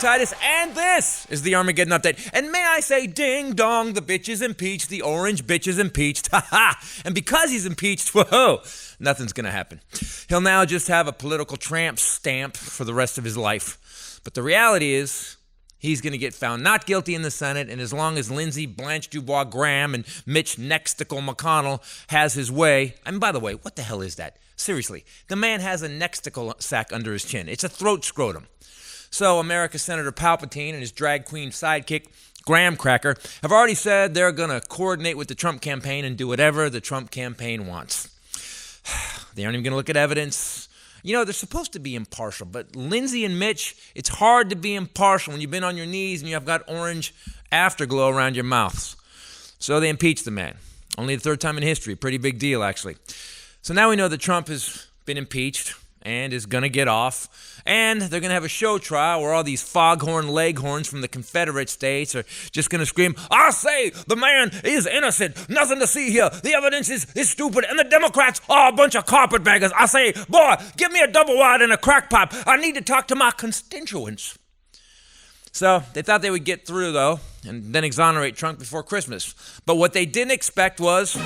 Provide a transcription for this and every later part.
Titus, and this is the Armageddon Update. And may I say, ding dong, the bitch is impeached, the orange bitch is impeached, ha-ha. And because he's impeached, whoa, nothing's going to happen. He'll now just have a political tramp stamp for the rest of his life. But the reality is, he's going to get found not guilty in the Senate, and as long as Lindsey Blanche Dubois Graham and Mitch Nexticle McConnell has his way, and by the way, what the hell is that? Seriously, the man has a Nexticle sack under his chin. It's a throat scrotum. So America's Senator Palpatine and his drag queen sidekick, Graham Cracker, have already said they're going to coordinate with the Trump campaign and do whatever the Trump campaign wants. They aren't even going to look at evidence. You know, they're supposed to be impartial, but Lindsey and Mitch, it's hard to be impartial when you've been on your knees and you've got orange afterglow around your mouths. So they impeached the man. Only the third time in history. Pretty big deal, actually. So now we know that Trump has been impeached and is going to get off. And they're going to have a show trial where all these foghorn leghorns from the Confederate states are just going to scream, I say the man is innocent. Nothing to see here. The evidence is stupid. And the Democrats are a bunch of carpetbaggers. I say, boy, give me a double wide and a crack pipe. I need to talk to my constituents. So they thought they would get through, though, and then exonerate Trump before Christmas. But what they didn't expect was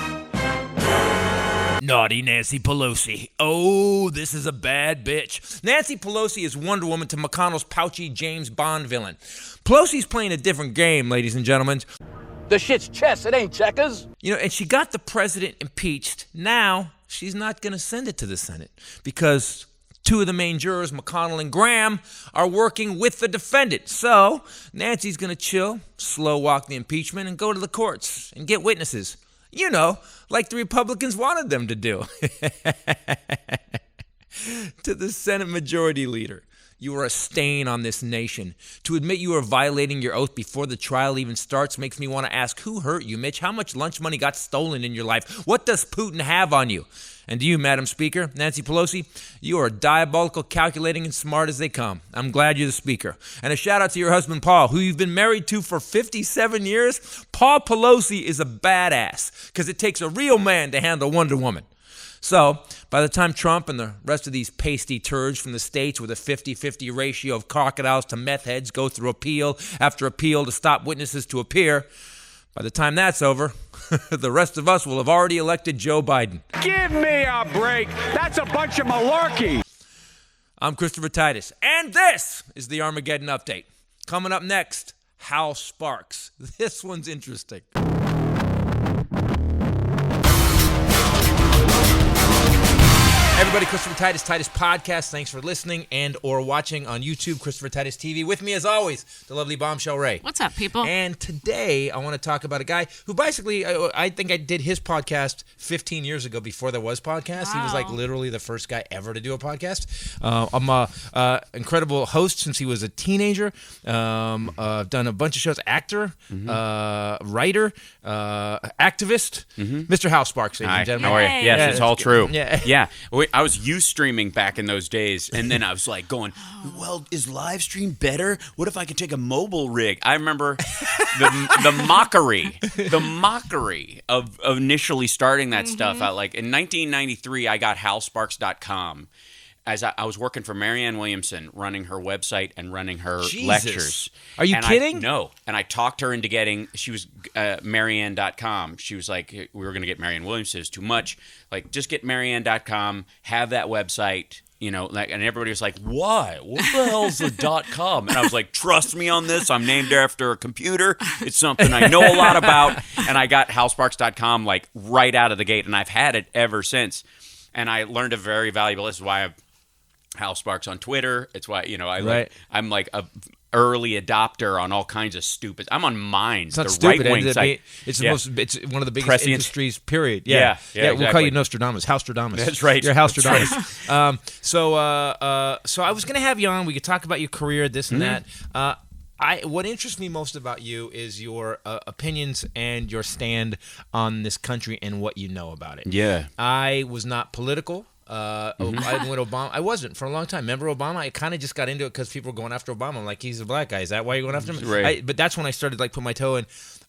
naughty Nancy Pelosi. Oh, this is a bad bitch. Nancy Pelosi is Wonder Woman to McConnell's pouchy James Bond villain. Pelosi's playing a different game, ladies and gentlemen. The shit's chess, it ain't checkers. You know, and she got the president impeached. Now, she's not going to send it to the Senate because two of the main jurors, McConnell and Graham, are working with the defendant. So, Nancy's going to chill, slow walk the impeachment, and go to the courts and get witnesses. You know, like the Republicans wanted them to do. To the Senate Majority Leader, you are a stain on this nation. To admit you are violating your oath before the trial even starts makes me want to ask, who hurt you, Mitch? How much lunch money got stolen in your life? What does Putin have on you? And you, Madam Speaker, Nancy Pelosi, you are diabolical, calculating, and smart as they come. I'm glad you're the Speaker. And a shout out to your husband, Paul, who you've been married to for 57 years. Paul Pelosi is a badass because it takes a real man to handle Wonder Woman. So, by the time Trump and the rest of these pasty turds from the states with a 50-50 ratio of crocodiles to meth heads go through appeal after appeal to stop witnesses to appear, by the time that's over, the rest of us will have already elected Joe Biden. Give me a break. That's a bunch of malarkey. I'm Christopher Titus, and this is the Armageddon Update. Coming up next, Hal Sparks. This one's interesting. Everybody, Christopher Titus, Titus Podcast. Thanks for listening and or watching on YouTube, Christopher Titus TV. With me, as always, the lovely Bombshell Rae. What's up, people? And today, I want to talk about a guy who basically, I think I did his podcast 15 years ago before there was podcasts. Wow. He was like literally the first guy ever to do a podcast. I'm an incredible host since he was a teenager. I've done a bunch of shows. Actor, writer, activist. Mr. Hal Sparks, ladies and gentlemen. How are you? Yes, it's all true. Yeah. I was Ustreaming back in those days, and then I was like going, well, is live stream better? What if I could take a mobile rig? I remember the mockery of initially starting that stuff out. Like in 1993, I got halsparks.com. As I was working for Marianne Williamson, running her website and running her lectures. Are you kidding? No. And I talked her into getting, she was Marianne.com. She was like, we were going to get Marianne Williamson. It's too much. Like, just get Marianne.com, have that website, you know, like, and everybody was like, why? What the hell's the .com? And I was like, trust me on this. I'm named after a computer. It's something I know a lot about. And I got halsparks.com like right out of the gate, and I've had it ever since. And I learned a very valuable, this is why I've Hal Sparks on Twitter. It's why, you know, I'm like a early adopter on all kinds of stupid. I'm on Minds, it's the right-wing site. It's one of the biggest industries, period. Yeah, exactly. We'll call you Nostradamus, Halstradamus. That's right. You're Halstradamus. Right. So I was going to have you on. We could talk about your career, this and that. What interests me most about you is your opinions and your stand on this country and what you know about it. Yeah. I was not political. When Obama, I wasn't for a long time. Remember Obama? I kind of just got into it because people were going after Obama. I'm like, he's a black guy. Is that why you're going after him? Right. But that's when I started like put my toe in.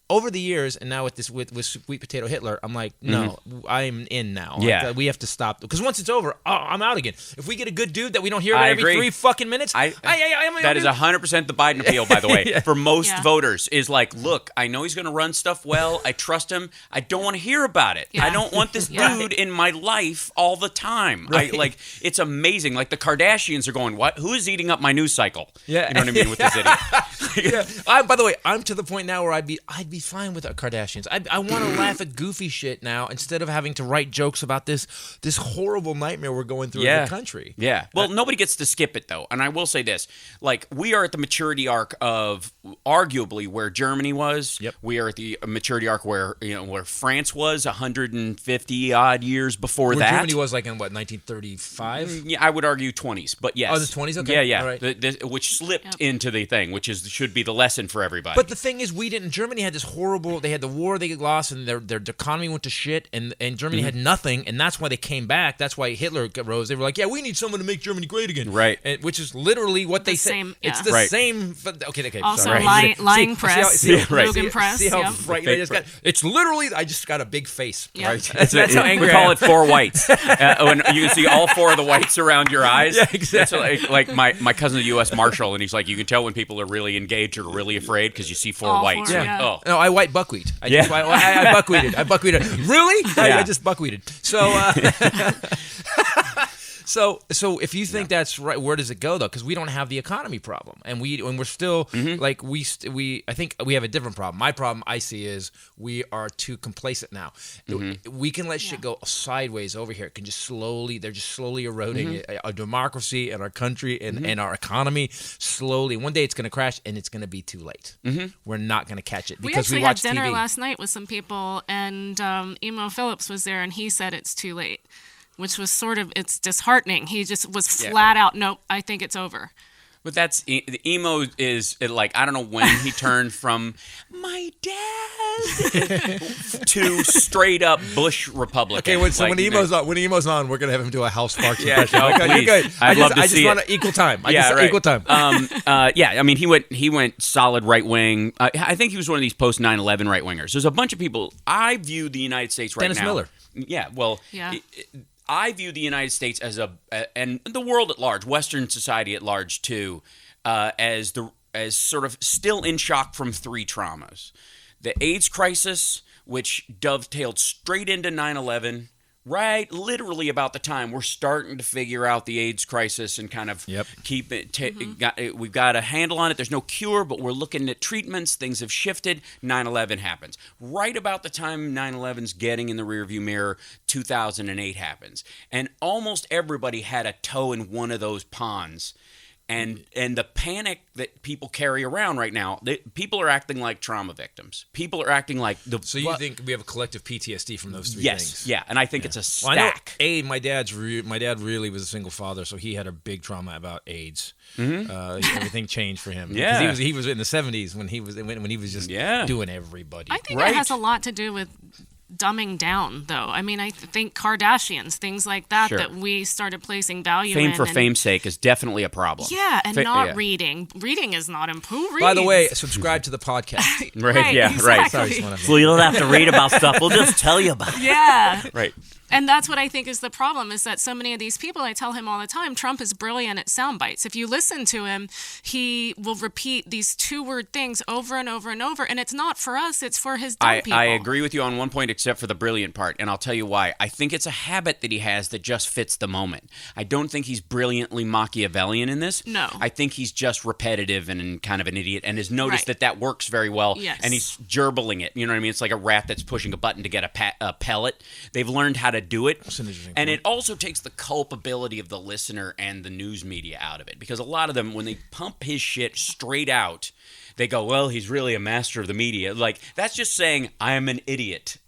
over the years, and now with Sweet Potato Hitler, I'm like, no, I'm in now. Yeah. Like, we have to stop because once it's over, I'm out again. If we get a good dude that we don't hear about every agree. 3 fucking minutes, that is 100% the Biden appeal, by the way, for most voters. Is like, look, I know he's going to run stuff well. I trust him. I don't want to hear about it. I don't want this dude in my life all the time. Right. It's amazing. Like the Kardashians are going, what? Who is eating up my news cycle? Yeah. You know what I mean with this idiot. By the way, I'm to the point now where I'd be fine with the Kardashians. I want to laugh at goofy shit now instead of having to write jokes about this horrible nightmare we're going through in the country. Yeah. Well, nobody gets to skip it though. And I will say this, like we are at the maturity arc of arguably where Germany was. Yep. We are at the maturity arc where France was 150 odd years before that. Germany was like in what, 1935? Yeah, I would argue 20s, but yes. Oh, the 20s? Okay. Yeah. All right. Which slipped into the thing, which should be the lesson for everybody. But the thing is, Germany had this horrible, they had the war they lost, and their economy went to shit, and Germany had nothing, and that's why they came back. That's why Hitler rose. They were like, yeah, we need someone to make Germany great again. Right. Which is literally what they said. It's the same. Okay. Also, sorry. lying press, Logan press. See how frightened I just got? It's literally, I just got a big face. Yeah. Right? That's how angry we call it 4 whites. When you can see all 4 of the whites around your eyes. Yeah, exactly. That's like my cousin's a U.S. Marshal, and he's like, you can tell when people are really engaged or really afraid because you see 4 All whites. 4, Yeah. Oh. No, I white buckwheat. I buckwheated. I buckwheated. Really? Yeah. I just buckwheated. So, so if you think that's right, where does it go though? Because we don't have the economy problem, and we're still like I think we have a different problem. My problem I see is we are too complacent now. We can let shit go sideways over here. It can just they're just slowly eroding our democracy and our country and our economy slowly. One day it's going to crash, and it's going to be too late. We're not going to catch it because we watch had dinner TV. last night with some people, and Emo Phillips was there, and he said it's too late, which was it's disheartening. He just was flat out, nope, I think it's over. But that's the emo is like, I don't know when he turned from my dad to straight up Bush Republican. Okay, so like, when Emo's on, we're gonna have him do a Hal Sparks Yeah, impression. no, Okay, please. you're good. I'd love to see I just it. want equal time. Right. Equal time. Yeah, I mean, he went solid right wing. I think he was one of these post 9/11 right wingers. There's a bunch of people. I view the United States right Dennis now. Miller. Yeah, well, Yeah. I view the United States as and the world at large, Western society at large too, as sort of still in shock from 3 traumas: the AIDS crisis, which dovetailed straight into 9/11. Right, literally about the time we're starting to figure out the AIDS crisis and kind of keep it. We've got a handle on it. There's no cure, but we're looking at treatments. Things have shifted. 9/11 happens. Right about the time 9/11's getting in the rearview mirror, 2008 happens, and almost everybody had a toe in one of those ponds. And the panic that people carry around right now, people are acting like trauma victims. People are acting like So you think we have a collective PTSD from those 3 yes, things? yeah, and I think it's a stack. Well, I know, my dad really was a single father, so he had a big trauma about AIDS. Everything changed for him. Yeah, because he was in the 70s when he was just doing everybody. I think it has a lot to do with dumbing down, though. I mean, I think Kardashians, things like that, that we started placing value in. Fame for fame's sake is definitely a problem. Yeah, and reading. Reading is not important. By the way, subscribe to the podcast. Right, yeah, right. Sorry, so you don't have to read about stuff. We'll just tell you about it. Yeah. Right. And that's what I think is the problem, is that so many of these people, I tell him all the time, Trump is brilliant at sound bites. If you listen to him, he will repeat these 2-word things over and over and over, and it's not for us, it's for his dumb people. I agree with you on one point, except for the brilliant part, and I'll tell you why. I think it's a habit that he has that just fits the moment. I don't think he's brilliantly Machiavellian in this. No. I think he's just repetitive and kind of an idiot, and has noticed that works very well, and he's gerbling it. You know what I mean? It's like a rat that's pushing a button to get a pellet. They've learned how to do it. And it also takes the culpability of the listener and the news media out of it, because a lot of them, when they pump his shit straight out, they go, well, he's really a master of the media. Like, that's just saying I am an idiot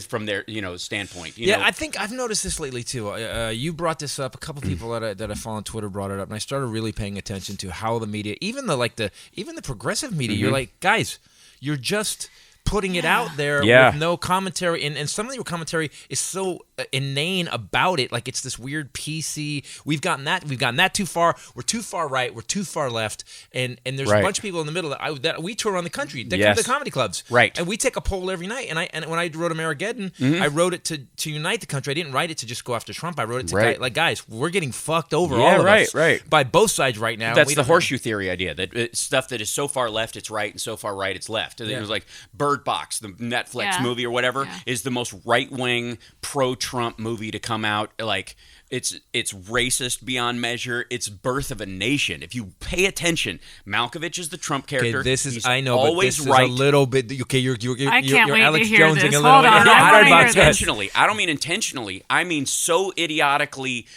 from their standpoint. You know? I think I've noticed this lately too. You brought this up. A couple people that I follow on Twitter brought it up, and I started really paying attention to how the media, even the progressive media, you're like, guys, you're just putting it out there with no commentary, and some of your commentary is so inane about it. Like it's this weird PC. We've gotten that too far. We're too far right. We're too far left. And there's a bunch of people in the middle that we tour around the country. They come to the comedy clubs. Right. And we take a poll every night. And when I wrote Amerigeddon, I wrote it to unite the country. I didn't write it to just go after Trump. I wrote it to guys, we're getting fucked over all of us by both sides right now. That's the horseshoe theory idea, that it's stuff that is so far left it's right and so far right it's left. And it was like Birdbox, the Netflix movie or whatever, is the most right-wing pro-Trump movie to come out. Like it's racist beyond measure. It's birth of a nation. If you pay attention, Malkovich is the Trump character. Okay, this is He's I know, always but this right. is a little bit. Okay, you're I can't wait Alex to hear Jonesing this. a little. Hold on, I don't mean Birdbox. intentionally. I don't mean intentionally. I mean so idiotically,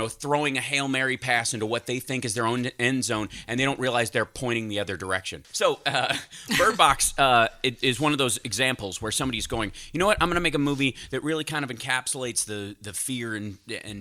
throwing a Hail Mary pass into what they think is their own end zone, and they don't realize they're pointing the other direction. So, Birdbox it is one of those examples where somebody's going, you know what? I'm going to make a movie that really kind of encapsulates the fear and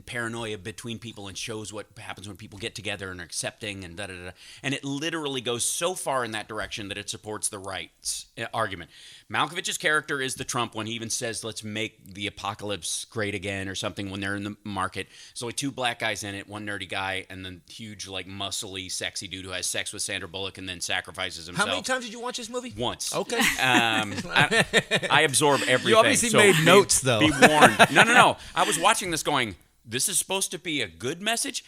paranoia between people and shows what happens when people get together and are accepting and da-da-da. And it literally goes so far in that direction that it supports the rights argument. Malkovich's character is the Trump when he even says, let's make the apocalypse great again or something when they're in the market. There's only two black guys in it, one nerdy guy and then huge, like, muscly, sexy dude who has sex with Sandra Bullock and then sacrifices himself. How many times did you watch this movie? Once. Okay. I absorb everything. You obviously made notes, though. Be warned. No. I was watching this going, this is supposed to be a good message.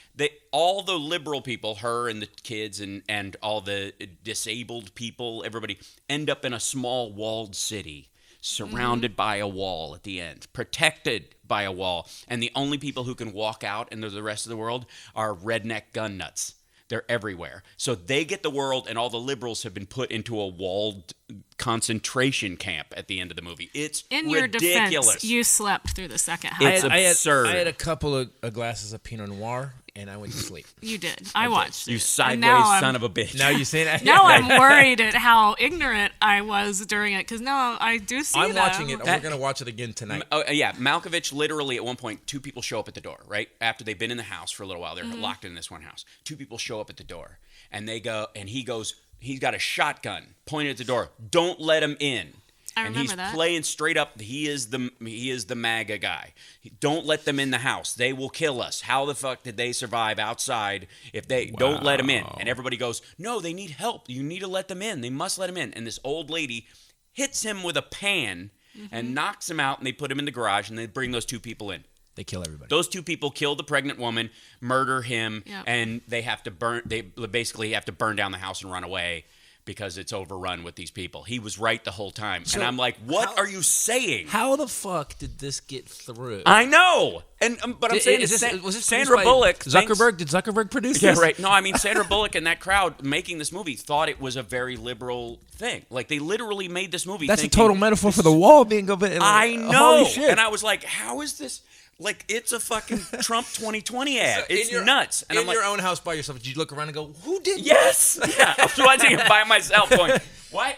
All the liberal people, her and the kids and all the disabled people, everybody, end up in a small walled city, surrounded by a wall at the end, protected by a wall. And the only people who can walk out into the rest of the world are redneck gun nuts. They're everywhere. So they get the world, and all the liberals have been put into a walled concentration camp at the end of the movie. It's In ridiculous. your defense, you slept through the second half. It's absurd. I had a couple of glasses of Pinot Noir, and I went to sleep. You did. I watched it. You sideways And now son of a bitch. Now you say that? Now I'm worried at how ignorant I was during it, because now I do see I'm them. watching it. We're going to watch it again tonight. Oh, yeah, Malkovich literally at one point, two people show up at the door, right? After they've been in the house for a little while. They're locked in this one house. Two people show up at the door, and they go, and he goes, he's got a shotgun pointed at the door. Don't let him in. I and remember he's that. playing straight up. He is the MAGA guy. Don't let them in the house. They will kill us. How the fuck did they survive outside if they don't let them in? And everybody goes, no, they need help. You need to let them in. They must let them in. And this old lady hits him with a pan and knocks him out, and they put him in the garage, and they bring those two people in. They kill everybody. Those two people kill the pregnant woman, murder him, Yep. and they have to burn. They basically have to burn down the house and run away because it's overrun with these people. He was right the whole time, So and I'm like, "What are you saying?" How the fuck did this get through? I know, and but I'm saying was this Sandra produced by Bullock. Zuckerberg? Did Zuckerberg produce Yeah, this? right. No, I mean Sandra Bullock and that crowd making this movie thought it was a very liberal thing. Like they literally made this movie. That's thinking, a total metaphor for the wall being open. I know, Holy shit. and I was like, "How is this?" Like, it's a fucking Trump 2020 ad. It's nuts. And in I'm like, your own house by yourself, did you look around and go, who did yes. Yeah. I was watching it by myself going, what?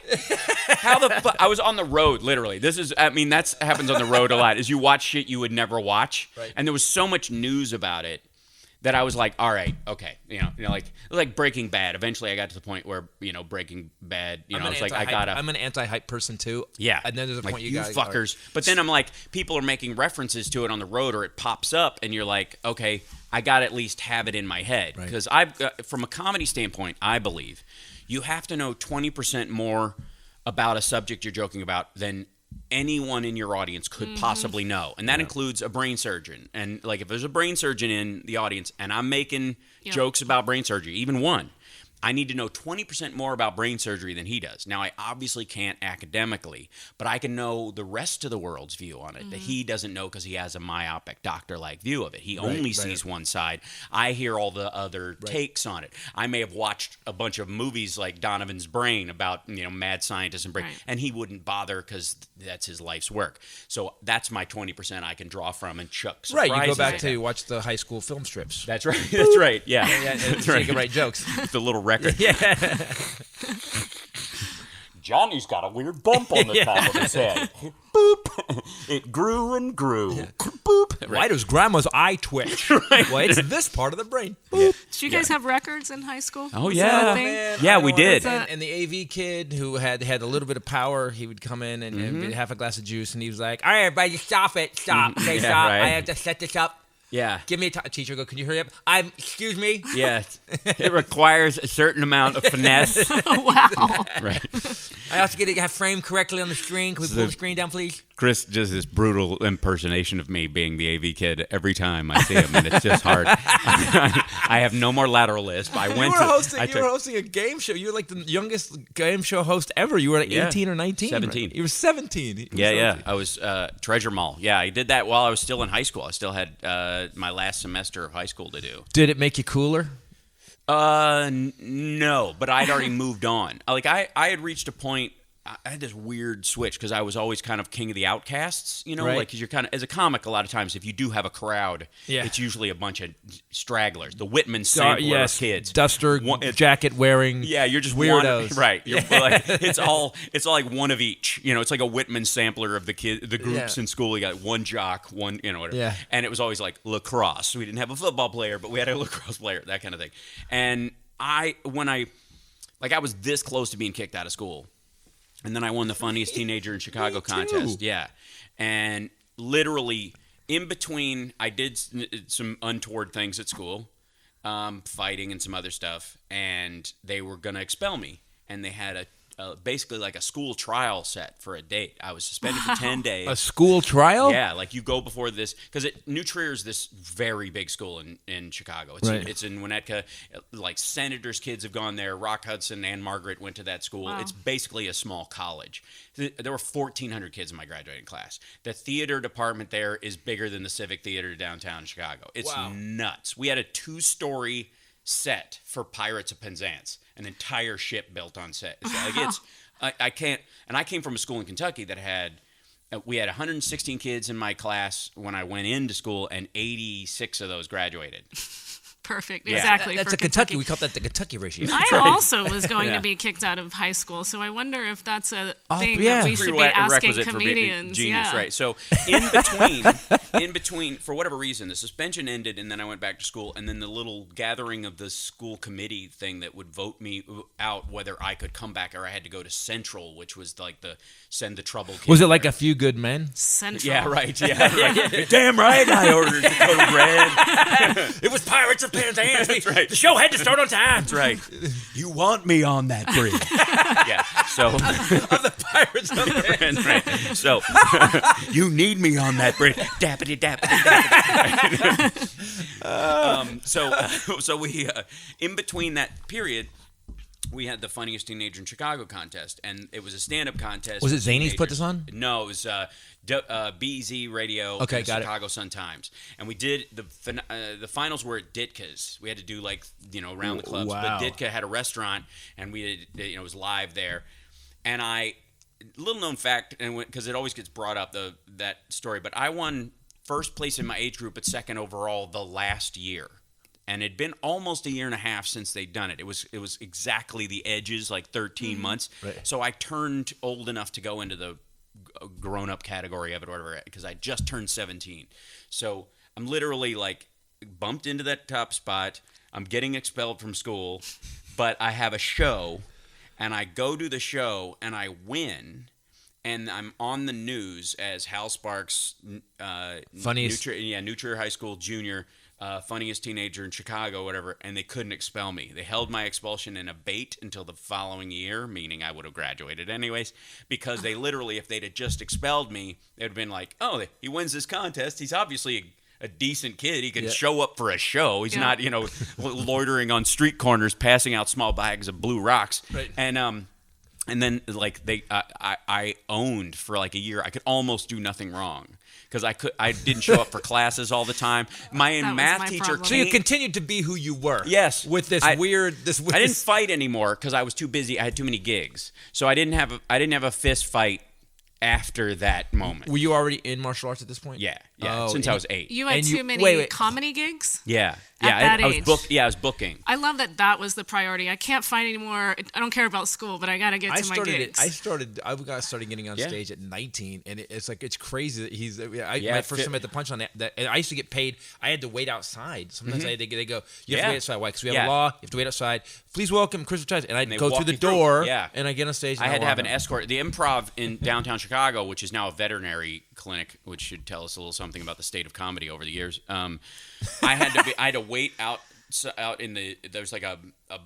How the fuck? I was on the road, literally. That happens on the road a lot, is you watch shit you would never watch. Right. And there was so much news about it that I was like, all right, okay. Like Breaking Bad. Eventually I got to the point where, Breaking Bad, I was like, I'm an anti-hype person too. yeah. And then there's a like, point you guys fuckers. But then I'm like, people are making references to it on the road or it pops up and you're like, okay, I got to at least have it in my head. Right. Because from a comedy standpoint, I believe you have to know 20% more about a subject you're joking about than anyone in your audience could possibly know. And that includes a brain surgeon. And like if there's a brain surgeon in the audience and I'm making jokes about brain surgery, even one, I need to know 20% more about brain surgery than he does. Now, I obviously can't academically, but I can know the rest of the world's view on it that he doesn't know because he has a myopic doctor-like view of it. He only sees one side. I hear all the other takes on it. I may have watched a bunch of movies like Donovan's Brain about, mad scientists and brain, and he wouldn't bother because that's his life's work. So that's my 20% I can draw from and chuck surprises. Right, you go back at to him. watch the high school film strips. That's right. That's right. Yeah. That's so you can write jokes. The little record. Yeah. Johnny's got a weird bump on the top of his head. Boop. It grew and grew. boop. Why does grandma's eye twitch? Well, it's this part of the brain. Boop. Did you guys have records in high school? Oh, Was yeah. that a Oh, thing? man, Yeah, I we know did. And the AV kid who had a little bit of power, he would come in and have a glass of juice, and he was like, "All right, everybody, stop it, stop, okay, Yeah, stop. right. I have to set this up. Yeah. Give me a teacher. Go. Can you hurry up? Excuse me. Yes. It requires a certain amount of finesse. Wow. Right. I also get it framed correctly on the screen. Can we pull the screen down, please? Chris does this brutal impersonation of me being the AV kid every time I see him, and it's just hard. I have no more lateral lisp. You were hosting a game show. You were like the youngest game show host ever. You were like 18 or 19. 17. Right? You were 17. Yeah. I was Treasure Mall. Yeah, I did that while I was still in high school. I still had my last semester of high school to do. Did it make you cooler? No, but I'd already moved on. Like I had reached a point. I had this weird switch because I was always kind of king of the outcasts, you know, Right. like because you're kind of as a comic. A lot of times, if you do have a crowd, Yeah. it's usually a bunch of stragglers. The Whitman sampler of kids, duster jacket wearing. Yeah, you're just weirdos. right? You're like, it's all like one of each. You know, it's like a Whitman sampler of the groups Yeah. in school. You got one jock, one, you know, whatever. Yeah. And it was always like lacrosse. We didn't have a football player, but we had a lacrosse player, that kind of thing. And I was this close to being kicked out of school. And then I won the funniest teenager in Chicago contest. Yeah. And literally in between, I did some untoward things at school, fighting and some other stuff. And they were going to expel me. And they had basically like a school trial set for a date. I was suspended for 10 days. A school trial? Yeah, like you go before this because New Trier is this very big school in Chicago. It's in Winnetka. Like senators' kids have gone there. Rock Hudson and Margaret went to that school. Wow. It's basically a small college. There were 1,400 kids in my graduating class. The theater department there is bigger than the Civic Theater downtown Chicago. It's nuts. We had a 2-story set for Pirates of Penzance, an entire ship built on set. So like I can't, and I came from a school in Kentucky that had, we had 116 kids in my class when I went into school, and 86 of those graduated. Perfect. Yeah. Exactly. That's for a Kentucky. We call that the Kentucky ratio. I also was going to be kicked out of high school, so I wonder if that's a thing yeah. that we should be asking comedians. Genius, yeah. right? So in between, for whatever reason, the suspension ended, and then I went back to school, and then the little gathering of the school committee thing that would vote me out whether I could come back or I had to go to Central, which was like the send the trouble kids. Was it like A Few Good Men? Central. Yeah, right. Yeah. Damn right. I ordered the code red. It was Pirates of Penzance. That's right. The show had to start on time. That's right. You want me on that bridge? Yeah. So Of the Pirates of Penzance. right. So you need me on that bridge. Dappity dappity dappity. So we in between that period, we had the funniest teenager in Chicago contest, and it was a stand-up contest. Was it with Zanies put teenagers. this on? No, it was BZ Radio. Okay, and the got it. Chicago Sun-Times, and we did the finals were at Ditka's. We had to do like around the clubs, Wow. but Ditka had a restaurant, and we did, it was live there, and little known fact, and because it always gets brought up that story, but I won first place in my age group at second overall the last year. And it'd been almost a year and a half since they'd done it. It was exactly the edges, like 13 months. Right. So I turned old enough to go into the grown-up category of it, or whatever, because I just turned 17. So I'm literally like bumped into that top spot. I'm getting expelled from school, but I have a show, and I go to the show, and I win. And I'm on the news as Hal Sparks, Funniest. New Trier High School junior, funniest teenager in Chicago, whatever, and they couldn't expel me. They held my expulsion in abate until the following year, meaning I would have graduated anyways, because they literally, if they'd have just expelled me, they'd have been like, oh, he wins this contest. He's obviously a decent kid. He can show up for a show. He's not, loitering on street corners, passing out small bags of blue rocks. Right. And then like I owned for like a year. I could almost do nothing wrong because I didn't show up for classes all the time. My That was math my teacher problem. So you continued to be who you were. Yes. With this I weird. I didn't fight anymore because I was too busy. I had too many gigs, so I didn't have a fist fight after that moment. Were you already in martial arts at this point? Yeah, Oh, since I was 8. You had And too many wait. comedy gigs? Yeah. At that I was age. I was booking. I love that was the priority. I can't find any more. I don't care about school, but I got to get to my gigs. I started getting on stage at 19, and it's crazy that he's. My first time at the Punch on that, and I used to get paid. I had to wait outside. Sometimes they go, you have to wait outside. Why? Because we have a law. You have to wait outside. Please welcome Christopher Titus, and I'd go through the door. And I get on stage. And I had to have an escort. The Improv in downtown Chicago, which is now a veterinary clinic, which should tell us a little something about the state of comedy over the years. I had to wait out in there's like a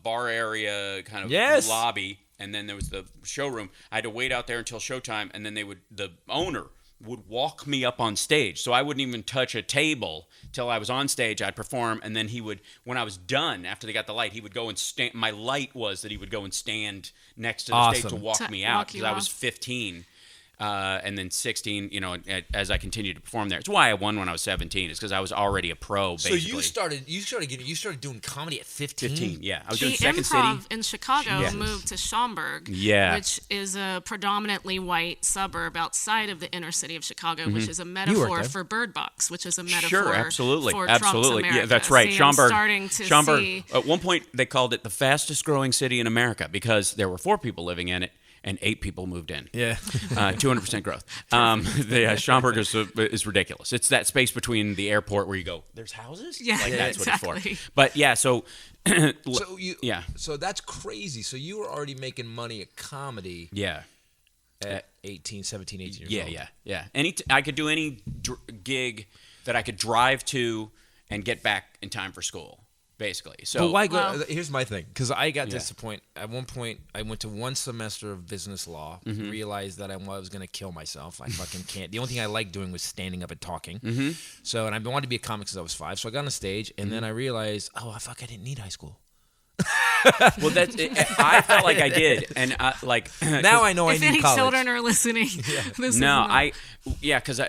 bar area kind of lobby, and then there was the showroom. I had to wait out there until showtime, and then the owner would walk me up on stage, so I wouldn't even touch a table till I was on stage. I'd perform, and then he would, when I was done, after they got the light, he would go and stand. My light was that he would go and stand next to the stage to walk me out, because I was 15. And then 16, as I continued to perform there. It's why I won when I was 17. It's because I was already a pro, basically. So you started doing comedy at 15? 15, yeah. I was doing The Second Improv City. in Chicago moved to Schaumburg, which is a predominantly white suburb outside of the inner city of Chicago, which is a metaphor for Birdbox, which is a metaphor for Trump's America. Yeah, that's right. See, Schaumburg. See, At one point, they called it the fastest growing city in America because there were 4 people living in it. And 8 people moved in. Yeah, 200% growth. The Schaumburg is ridiculous. It's that space between the airport where you go, there's houses? Yeah, that's exactly. what it's for. But yeah, so So that's crazy. So you were already making money at comedy. Yeah. At 17, 18 years old. Yeah. I could do any gig that I could drive to and get back in time for school. Basically, so. But why go? Here's my thing, because I got to this point. At one point, I went to 1 semester of business law. Realized that I was going to kill myself. I fucking can't. The only thing I liked doing was standing up and talking. So, and I wanted to be a comic since I was 5. So I got on stage, and then I realized, I didn't need high school. Well, I felt like I did, and now I know I need college. If any children are listening, because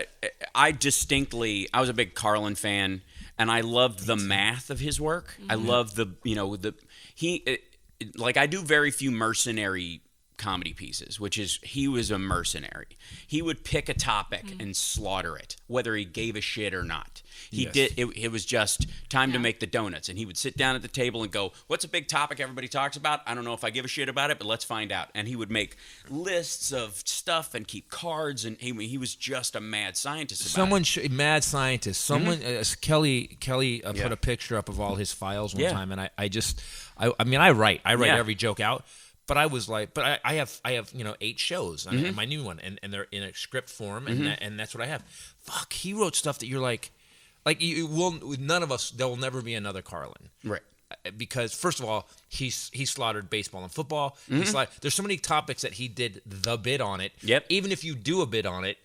I distinctly, I was a big Carlin fan. And I loved the math of his work. I love I do very few mercenary comedy pieces, which is he was a mercenary. He would pick a topic and slaughter it, whether he gave a shit or not. He did. It was just time to make the donuts, and he would sit down at the table and go, "What's a big topic everybody talks about? I don't know if I give a shit about it, but let's find out." And he would make lists of stuff and keep cards, and he was just a mad scientist. Mad scientist. Someone, Kelly put a picture up of all his files one time, and I write every joke out. But I was like, I have 8 shows, my new one, and they're in a script form, and that's what I have. Fuck, he wrote stuff that you're like none of us. There will never be another Carlin, right? Because first of all, he slaughtered baseball and football. There's so many topics that he did the bit on it. Yep. Even if you do a bit on it.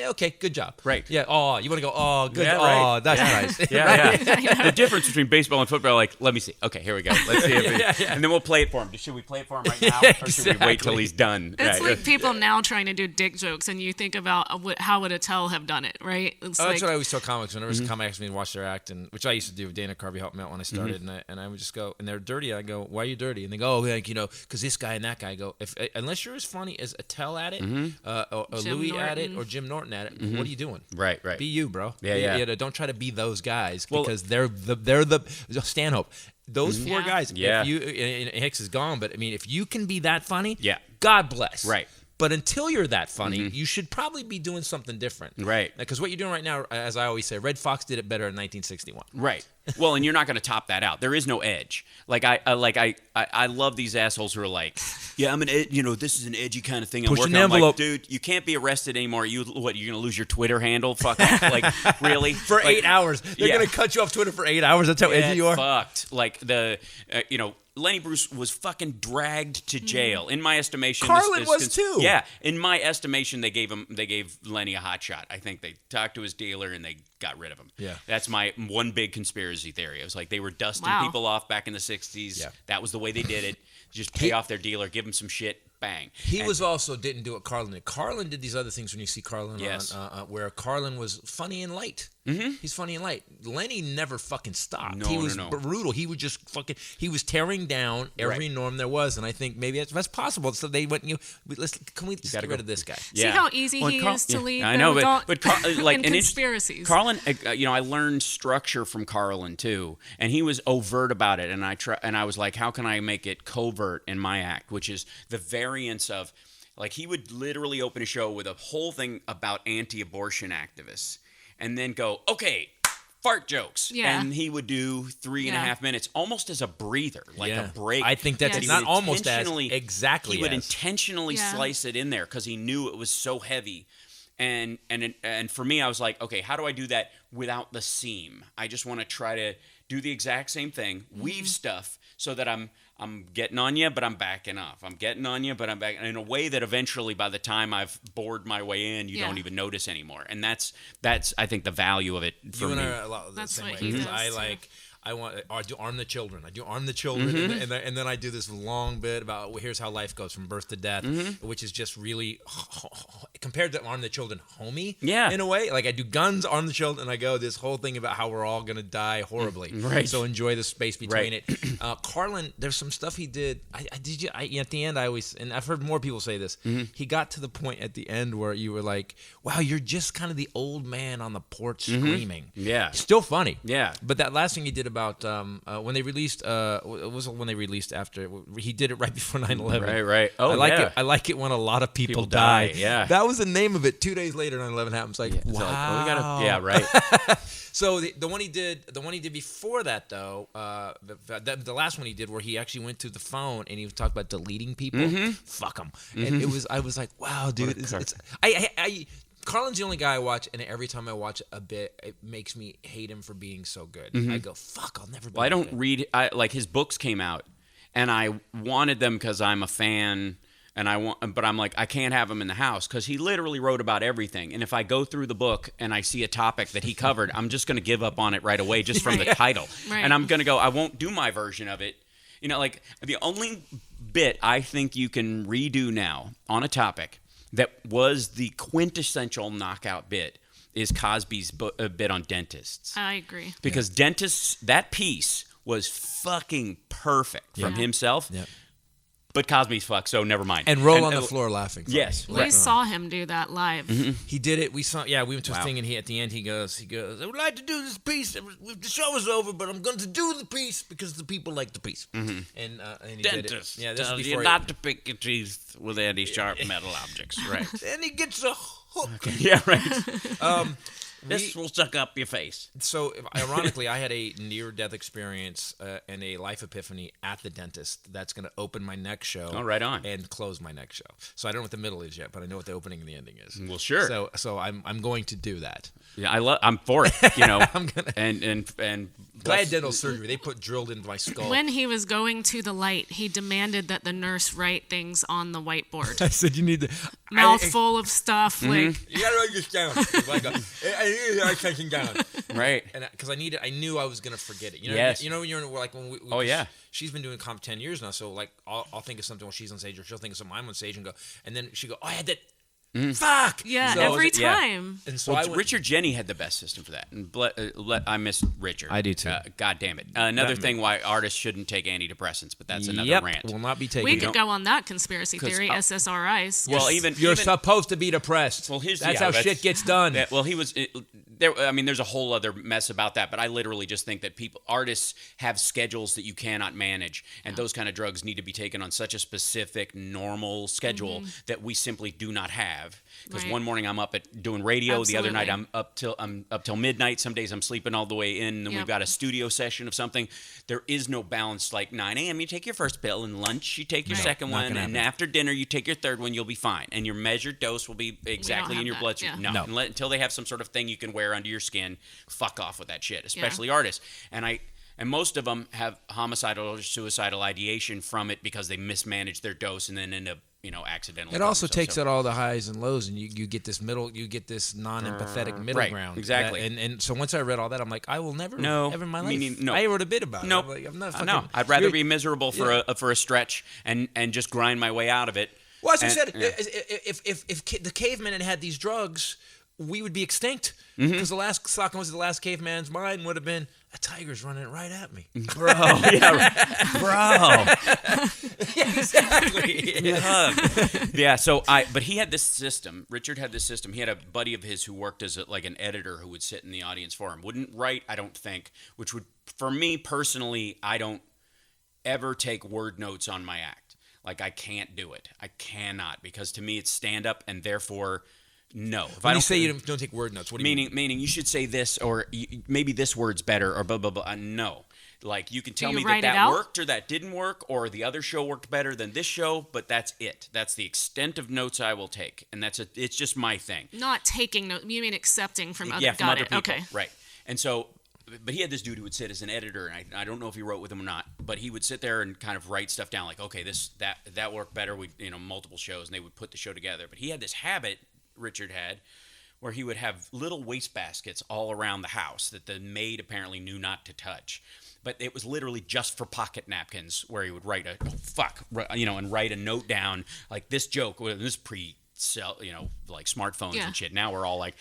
Okay, good job. Right. Yeah. Oh, you want to go? Oh, good. Yeah, right. Oh, that's nice. Yeah. The difference between baseball and football, let me see. Okay, here we go. Let's see. And then we'll play it for him. Should we play it for him right now, or should we wait till he's done? It's like people now trying to do dick jokes, and you think about how would Attell have done it, right? That's what I always tell comics. Whenever a comic asks me to watch their act, and which I used to do. Dana Carvey helped me out when I started, and I would just go, and they're dirty. I go, why are you dirty? And they go, because this guy and that guy. I go, unless you're as funny as Attell at it, or Louis Norton. at it, or Jim Norton at it, what are you doing? Right. Be you, bro. Yeah. Don't try to be those guys because they're the Stanhope. Those 4 guys. Yeah. If you and Hicks is gone, but I mean, if you can be that funny, God bless. Right. But until you're that funny, you should probably be doing something different. Right. Because what you're doing right now, as I always say, Red Fox did it better in 1961. Right. Well, and you're not going to top that out. There is no edge. I love these assholes who are like, yeah, I'm this is an edgy kind of thing. I'm Push working an on. envelope. Dude, you can't be arrested anymore. You're going to lose your Twitter handle? Fuck off. Really? For 8 hours. They're going to cut you off Twitter for 8 hours. That's how edgy you are. Fucked. Lenny Bruce was fucking dragged to jail. In my estimation, Carlin was too. Yeah, in my estimation, they gave Lenny a hot shot. I think they talked to his dealer and they got rid of him. Yeah, that's my one big conspiracy theory. It was like they were dusting people off back in the '60s. Yeah. That was the way they did it. Just pay off their dealer, give him some shit, bang. He was also didn't do what Carlin did. Carlin did these other things when you see Carlin Yes. on, where Carlin was funny and light. He's funny and light. Lenny never fucking stopped. No, he was no. brutal. He would just he was tearing down every norm there was, and I think maybe that's possible. So they went, can we just get rid of this guy? See how easy he is to lead? I know, but like in and conspiracies. Carlin, I learned structure from Carlin too, and he was overt about it, and I was like, how can I make it covert in my act, which is the variance of, like, he would literally open a show with a whole thing about anti-abortion activists, and then go, okay, fart jokes. Yeah. And he would do 3.5 minutes almost as a breather, like a break. I think that's Yes. not almost as exactly. He would as. intentionally slice it in there because he knew it was so heavy. And for me, I was like, okay, how do I do that without the seam? I just want to try to do the exact same thing, weave stuff so that I'm getting on you, but I'm backing off. I'm getting on you, but I'm back in a way that eventually, by the time I've bored my way in, you don't even notice anymore. And that's I think the value of it for you me. and I are a lot the That's same what way. he Because does, I do Arm the Children. I do Arm the Children, and then I do this long bit about here's how life goes from birth to death, which is just really compared to Arm the Children, homey. Yeah. In a way, like I do Guns, Arm the Children, and I go this whole thing about how we're all gonna die horribly. Right. So enjoy the space between it. Carlin, there's some stuff he did. At the end, and I've heard more people say this. He got to the point at the end where you were like, wow, you're just kind of the old man on the porch screaming. Yeah. Still funny. Yeah. But that last thing he did about when they released it was when they released after he did it right before 9/11. Right. Oh, I like yeah. it. I like it when a lot of people die, die. yeah. That was the name of it. 2 days later, 9/11 happened. It's like, It's wow. like, well, we gotta, right. So the one he did before that though, the last one he did where he actually went to the phone and he talked about deleting people. Fuck them. And I was like, wow, dude. Carlin's the only guy I watch, and every time I watch a bit, it makes me hate him for being so good. I go, fuck, I'll never be Well, I that don't good. read, like his books came out, and I wanted them because I'm a fan, but I'm like, I can't have him in the house because he literally wrote about everything. And if I go through the book and I see a topic that he covered, I'm just going to give up on it right away just from the title. Right. And I'm going to go, I won't do my version of it. Like the only bit I think you can redo now on a topic that was the quintessential knockout bit is Cosby's bit on dentists. I agree. Because dentists, that piece was fucking perfect from himself. Yeah. But Cosby's fucked, so never mind. And roll on the floor laughing. for Yes. me. We saw him do that live. He did it. We went to a thing, and at the end he goes, I would like to do this piece. The show is over, but I'm going to do the piece because the people like the piece. And he did it. Yeah, this is before to pick your teeth with any sharp metal objects, right? and he gets a hook. Yeah, right. This will suck up your face. So, ironically, I had a near-death experience and a life epiphany at the dentist. That's going to open my next show. Oh, right on. And close my next show. So I don't know what the middle is yet, but I know what the opening and the ending is. Well, sure. So I'm going to do that. Yeah, I'm for it. I'm gonna. And Glad dental surgery. They put drilled into my skull. When he was going to the light, he demanded that the nurse write things on the whiteboard. I said you need to Mouthful of stuff, like You gotta write this down. I need to write something down. right. And because I knew I was gonna forget it. You know, Yes. You know when you're like when we. Oh, yeah. She's been doing comp 10 years now, so like I'll think of something when she's on stage, or she'll think of something I'm on stage and go, and then she go, oh, I had that. Fuck. yeah, So- every yeah. time. And so Well, I went, Richard Jenny had the best system for that, and I miss Richard. I do too. God damn it! Another That thing why artists shouldn't take antidepressants, but that's another Yep, rant. will not be taken. We could go on that conspiracy 'Cause, theory, SSRIs. Well, even You're supposed to be depressed. Well, that's how shit gets done. Well, he was there. I mean, there's a whole other mess about that, but I literally just think that artists have schedules that you cannot manage, and those kind of drugs need to be taken on such a specific, normal schedule that we simply do not have. Because Right. one morning I'm up doing radio, the other night Absolutely. I'm up till midnight. Some days I'm sleeping all the way in, and Yep. we've got a studio session of something. There is no balance. Like 9 a.m. you take your first pill, and lunch you take your Right. second Not one, gonna and happen. after dinner you take your third one. You'll be fine, and your measured dose will be exactly have in your that, bloodstream. yeah. No, No. until they have some sort of thing you can wear under your skin. Fuck off with that shit, especially artists. And most of them have homicidal or suicidal ideation from it because they mismanage their dose and then end up, accidentally. It also takes out out all the highs and lows, and you get this non-empathetic middle Right, ground. exactly. And so once I read all that, I'm like, I will never, No, ever in my life. meaning, no. I wrote a bit about Nope. it. I'm not No, fucking. I'd rather be miserable for a stretch and just grind my way out of it Well, as I said, yeah. if the cavemen had these drugs, we would be extinct. Mm-hmm. Because the last caveman's mind would have been, a tiger's running right at me. Bro. Bro. Exactly. Yeah, but he had this system. Richard had this system. He had a buddy of his who worked as like an editor who would sit in the audience for him. Wouldn't write, I don't think, which would, for me personally, I don't ever take word notes on my act. Like, I can't do it. I cannot, because to me it's stand-up, and therefore, no. When you say you don't take word notes, what do you mean? Meaning you should say this, or maybe this word's better, or blah, blah, blah. No. Like, you can tell me that worked or that didn't work, or the other show worked better than this show, but that's it. That's the extent of notes I will take, and it's just my thing. Not taking notes. You mean accepting from other from other people. Okay. Right. And so, but he had this dude who would sit as an editor, and I don't know if he wrote with him or not, but he would sit there and kind of write stuff down, like, okay, that worked better. We multiple shows, and they would put the show together. But he had this habit, Richard had, where he would have little wastebaskets all around the house that the maid apparently knew not to touch. But it was literally just for pocket napkins, where he would write and write a note down, like this joke. Well, this like smartphones and shit. Now we're all like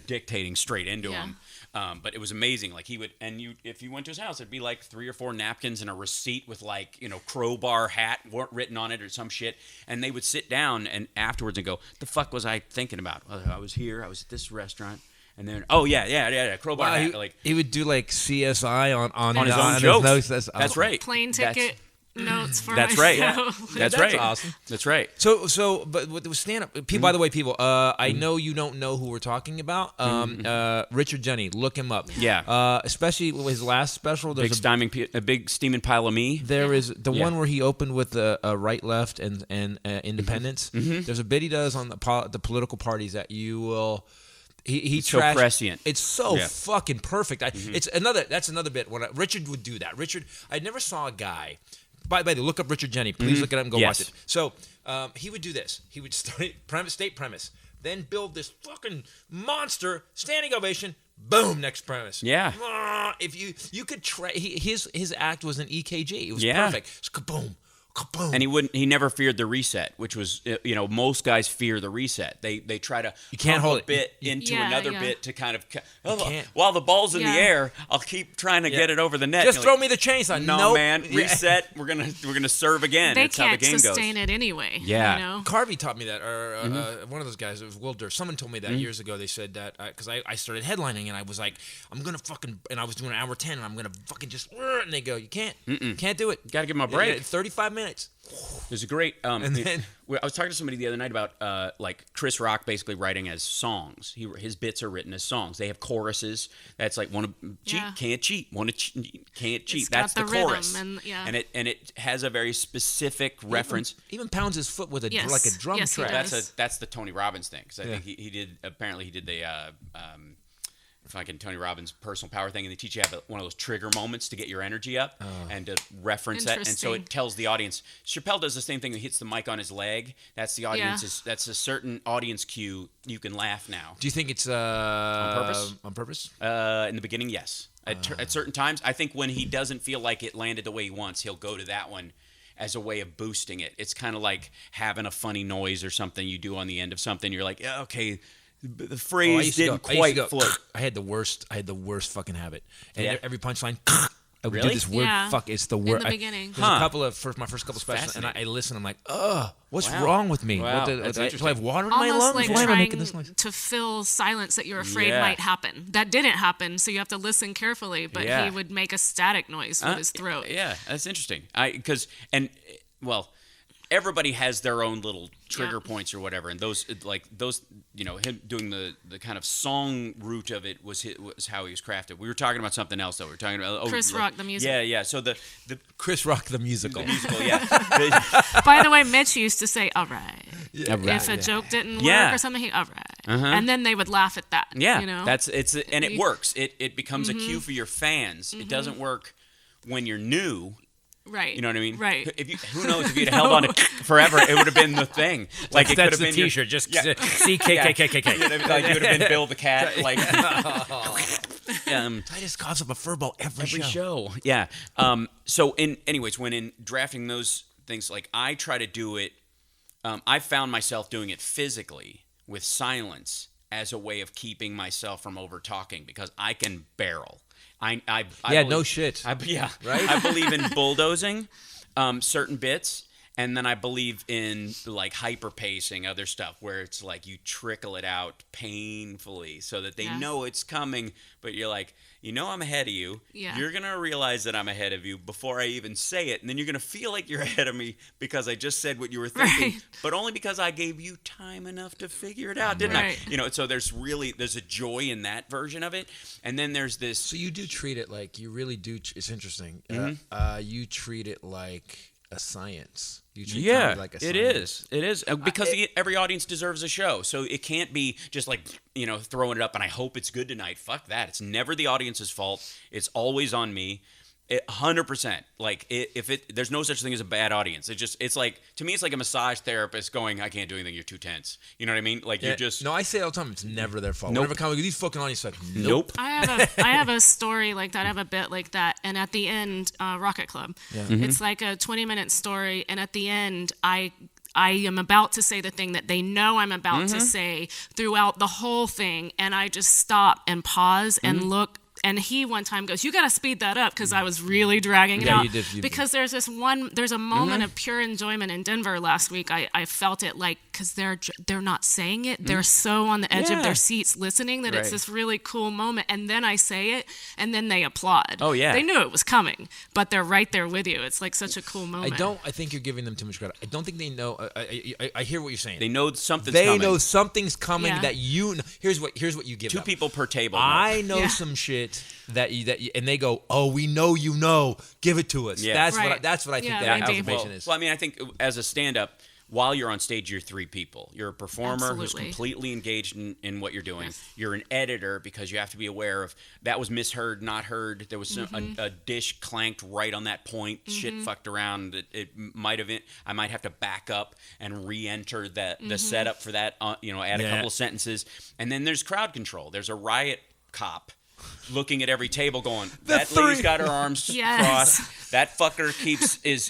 dictating straight into him. But it was amazing. Like, he would, if you went to his house, it'd be like 3 or 4 napkins and a receipt with like, crowbar hat written on it or some shit. And they would sit down and afterwards and go, "The fuck was I thinking about? I was here. I was at this restaurant." And then, crowbar hat. He would do like CSI on his own jokes. Notes. That's right. Plane ticket notes for That's my right. show. That's right. Awesome. That's right. So, but with stand-up, by the way, people, I know you don't know who we're talking about. Richard Jenny, look him up. Yeah. Especially with his last special. There's a big steaming pile of me. There is the one where he opened with right, left, and independence. Mm-hmm. There's a bit he does on the political parties that you will. He's so prescient. It's so fucking perfect. That's another bit when Richard would do that. Richard, I never saw a guy. By the way, look up Richard Jenny. Please look it up and go watch it. So he would do this. He would start state premise, then build this fucking monster standing ovation. Boom, next premise. Yeah. If you could his act was an EKG. It was perfect. It's kaboom. Kaboom. And he never feared the reset, which was, most guys fear the reset. They try to hold a bit into another bit to kind of can't. While the ball's in the air, I'll keep trying to get it over the net. Just throw me the chainsaw. No, man, reset. We're gonna serve again. They That's can't how the game sustain goes. it anyway. Yeah. Carvey taught me that, or one of those guys. It was Will Durst. Someone told me that years ago. They said that because I started headlining and I was like, I'm gonna fucking, and I was doing an hour 10 and I'm gonna fucking just, and they go, you can't do it. Got to give him a break. 35 minutes. There's a great. I was talking to somebody the other night about like Chris Rock basically writing as songs. His bits are written as songs. They have choruses. That's like can't cheat. Can't cheat. That's the chorus. And it has a very specific reference. Even pounds his foot with like a drum track. That's the Tony Robbins thing, because I think he did the. Fucking Tony Robbins' personal power thing, and they teach you have one of those trigger moments to get your energy up and to reference that, and so it tells the audience. Chappelle does the same thing. He hits the mic on his leg. That's the audience. That's a certain audience cue. You can laugh now. Do you think it's on purpose? On purpose? In the beginning, yes. At certain times, I think when he doesn't feel like it landed the way he wants, he'll go to that one as a way of boosting it. It's kind of like having a funny noise or something you do on the end of something. You're like, yeah, okay. The phrase didn't quite float. I had the worst fucking habit. And every punchline, I would really? do this word. Fuck, it's the word. In the beginning. There's a couple of my first couple specials, and I listen. I'm like, what's wrong with me? Wow. Do I have water in my Almost lungs? like Why am I trying making this noise? to fill silence that you're afraid might happen. That didn't happen, so you have to listen carefully. But he would make a static noise with his throat. Yeah, that's interesting. Everybody has their own little trigger points or whatever, and those him doing the kind of song route of it was how he was crafted. We were talking about something else though. We were talking about Chris Rock the musical. Yeah. So the Chris Rock the musical. By the way, Mitch used to say, "All right." Yeah. If a joke didn't work or something, all right, and then they would laugh at that. Yeah, and it works. It becomes a cue for your fans. It doesn't work when you're new. Right. You know what I mean? Right. Who knows if you'd held on to forever, it would have been the thing. Like it could have been T-shirt. Just CKKKK. Like you would have been Bill the Cat. Like Titus coughs up a fur ball every show. Yeah. So when in drafting those things, like I try to do it I found myself doing it physically with silence as a way of keeping myself from over talking because I can barrel. I believe, no shit. Right? I believe in bulldozing certain bits. And then I believe in like hyper pacing other stuff where it's like you trickle it out painfully so that they know it's coming, but you're like, I'm ahead of you. Yeah. You're going to realize that I'm ahead of you before I even say it. And then you're going to feel like you're ahead of me because I just said what you were thinking, but only because I gave you time enough to figure it out, didn't I? So there's a joy in that version of it. And then there's this. So you do treat it like, you really do. It's interesting. You treat it like a science. You treat comedy like a science. It is because every audience deserves a show, so it can't be just like throwing it up and I hope it's good tonight. Fuck that. It's never the audience's fault. It's always on me. 100%. Like there's no such thing as a bad audience. It's like, to me, it's like a massage therapist going, I can't do anything. You're too tense. You know what I mean? Like you're just. No, I say it all the time. It's never their fault. Nope. Whenever comic, these fucking audience like, nope. I have a story like that. I have a bit like that. And at the end, Rocket Club. Yeah. It's like a 20-minute story. And at the end, I am about to say the thing that they know I'm about to say throughout the whole thing. And I just stop and pause and look. And he one time goes, you got to speed that up because I was really dragging it out. You did. Because there's a moment of pure enjoyment in Denver last week. I felt it like, because they're not saying it. They're so on the edge of their seats listening that it's this really cool moment. And then I say it and then they applaud. Oh, yeah. They knew it was coming, but they're right there with you. It's like such a cool moment. I think you're giving them too much credit. I don't think they know. I hear what you're saying. They know something's coming. They know something's coming that you know. Here's what you give Two them. people per table. I know some shit that you, and they go, oh, we know give it to us. Yeah. That's what I think that observation is. Well, I mean, I think as a stand-up, while you're on stage, you're three people. You're a performer who's completely engaged in what you're doing. Yes. You're an editor because you have to be aware of that was misheard, not heard. There was a dish clanked right on that point. Shit fucked around. It might have. I might have to back up and re-enter the setup for that. Add a couple of sentences, and then there's crowd control. There's a riot cop looking at every table going, that lady's got her arms crossed. That fucker is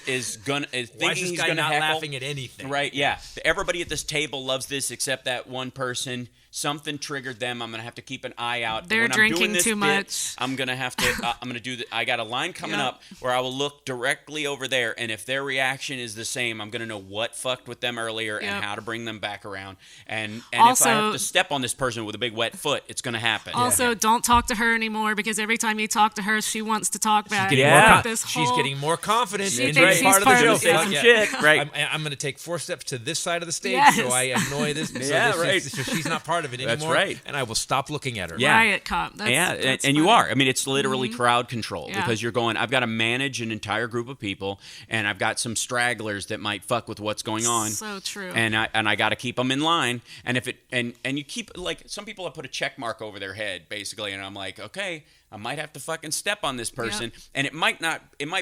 thinking he's gonna not heckle. Laughing at anything. Right, yeah. Everybody at this table loves this except that one person. Something triggered them. I'm gonna have to keep an eye out. They're drinking too much. I'm gonna have to. I'm gonna do. I got a line coming up where I will look directly over there, and if their reaction is the same, I'm gonna know what fucked with them earlier and how to bring them back around. And also, if I have to step on this person with a big wet foot, it's gonna happen. Also, don't talk to her anymore because every time you talk to her, she wants to talk back. She's getting more confident. She thinks she's part of the show. Shit, right. I'm gonna take 4 steps to this side of the stage, so I annoy this. So she's not part of it anymore. That's right. And I will stop looking at her. Yeah. Riot cop. That's and you are. I mean, it's literally crowd control because you're going, I've got to manage an entire group of people, and I've got some stragglers that might fuck with what's going on. So true. And I got to keep them in line. And if it and you keep, like, some people have put a check mark over their head basically, and I'm like, okay, I might have to fucking step on this person, and it might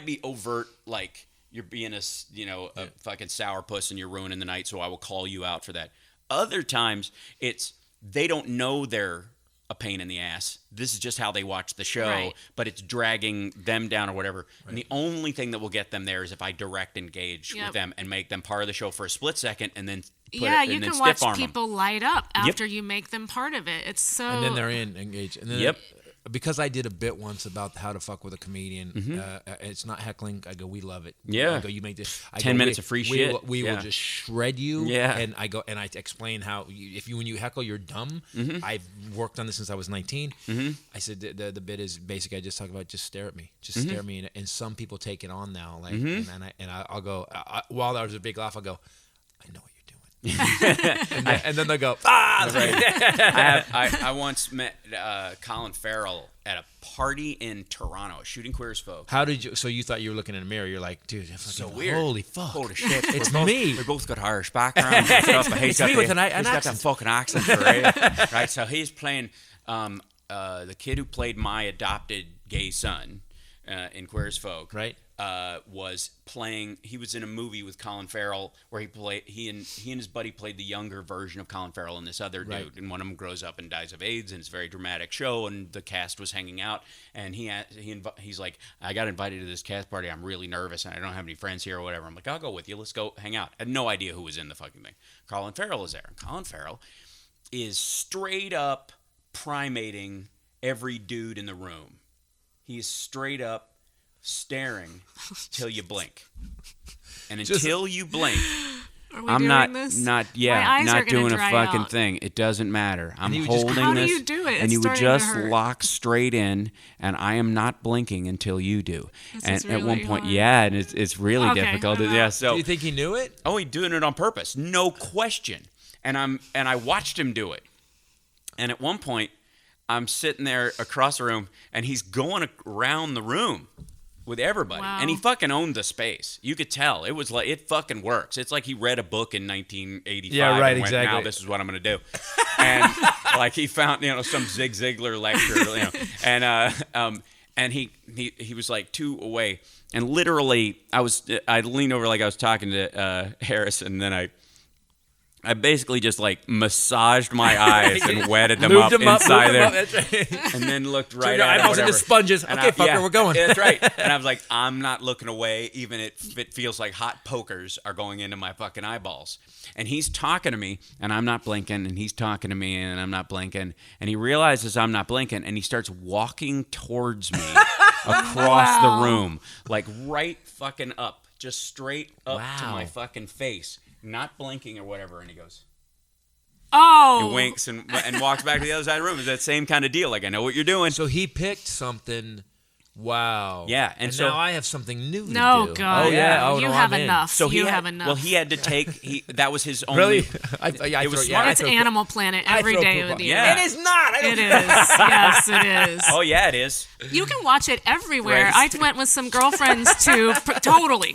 be overt, like you're being a fucking sourpuss and you're ruining the night, so I will call you out for that. Other times it's they don't know they're a pain in the ass. This is just how they watch the show, but it's dragging them down or whatever. Right. And the only thing that will get them there is if I direct engage with them and make them part of the show for a split second, and then you can watch people light up after you make them part of it. It's so, and then they're engaged. And then because I did a bit once about how to fuck with a comedian, it's not heckling. I go, we love it. Yeah. I go, you make this. 10 minutes of free shit. We will just shred you. Yeah. And I go, and I explain how when you heckle, you're dumb. I've worked on this since I was 19. I said the bit is basically I just talk about just stare at me, stare at me, and some people take it on now. Like, and I'll go while there was a big laugh, I'll go, I know what you're doing. and then they'll go, I once met Colin Farrell at a party in Toronto, shooting queer as folk. How did you? So you thought you were looking in a mirror? You're like, dude, so weird. Holy fuck! Holy shit! It's me. We both got Irish backgrounds and stuff. But it's me with an accent. He's got that fucking accent, right? So he's playing the kid who played my adopted gay son in Queer as Folk. Right. was playing. He was in a movie with Colin Farrell where he and his buddy played the younger version of Colin Farrell and this other dude, and one of them grows up and dies of AIDS, and it's a very dramatic show. And the cast was hanging out, and he's like, I got invited to this cast party. I'm really nervous, and I don't have any friends here or whatever. I'm like, I'll go with you. Let's go hang out. I had no idea who was in the fucking thing. Colin Farrell is there, and Colin Farrell is straight up primating every dude in the room. He's straight up staring till you blink, and until you blink, I'm not doing a fucking thing. It doesn't matter. I'm holding how this, do you do it? and It's you would starting to just hurt. lock straight in, and I am not blinking until you do. This And is at one really point, hard. yeah, and it's really Okay, difficult. I'm Yeah, out. so Do you think he knew it? oh, he's doing it on purpose, no question. And I watched him do it, and at one point, I'm sitting there across the room, and he's going around the room with everybody. Wow. And he fucking owned the space. You could tell. It was like, it fucking works. It's like he read a book in 1985 Yeah, right, and went, exactly. now this is what I'm going to do. And like he found, some Zig Ziglar lecture, and he was like 2 away. And literally I leaned over like I was talking to Harris, and then I basically just like massaged my eyes and wetted them up inside there, That's right. and then looked right Turn your at eyeballs him, into sponges. And Okay, fucker, we're going. That's right. And I was like, I'm not looking away, even if it feels like hot pokers are going into my fucking eyeballs. And he's talking to me, and I'm not blinking, and he's talking to me, and I'm not blinking. And he realizes I'm not blinking, and he starts walking towards me across the room, like right fucking up, just straight up to my fucking face. Not blinking or whatever, and he goes, Oh. he winks and walks back to the other side of the room. It's that same kind of deal. Like, I know what you're doing. So he picked something. Wow. Yeah, and so- now I have something new to No, do. God. Oh yeah. Oh you no, have I'm in. enough. So you he have enough. Well, he had to take. That was his only. Really? It was smart. It's Animal Planet every day of the year. Yeah. It is not. I don't It is. Yes, it is. Oh yeah, it is. You can watch it everywhere. Right. I went with some girlfriends to totally.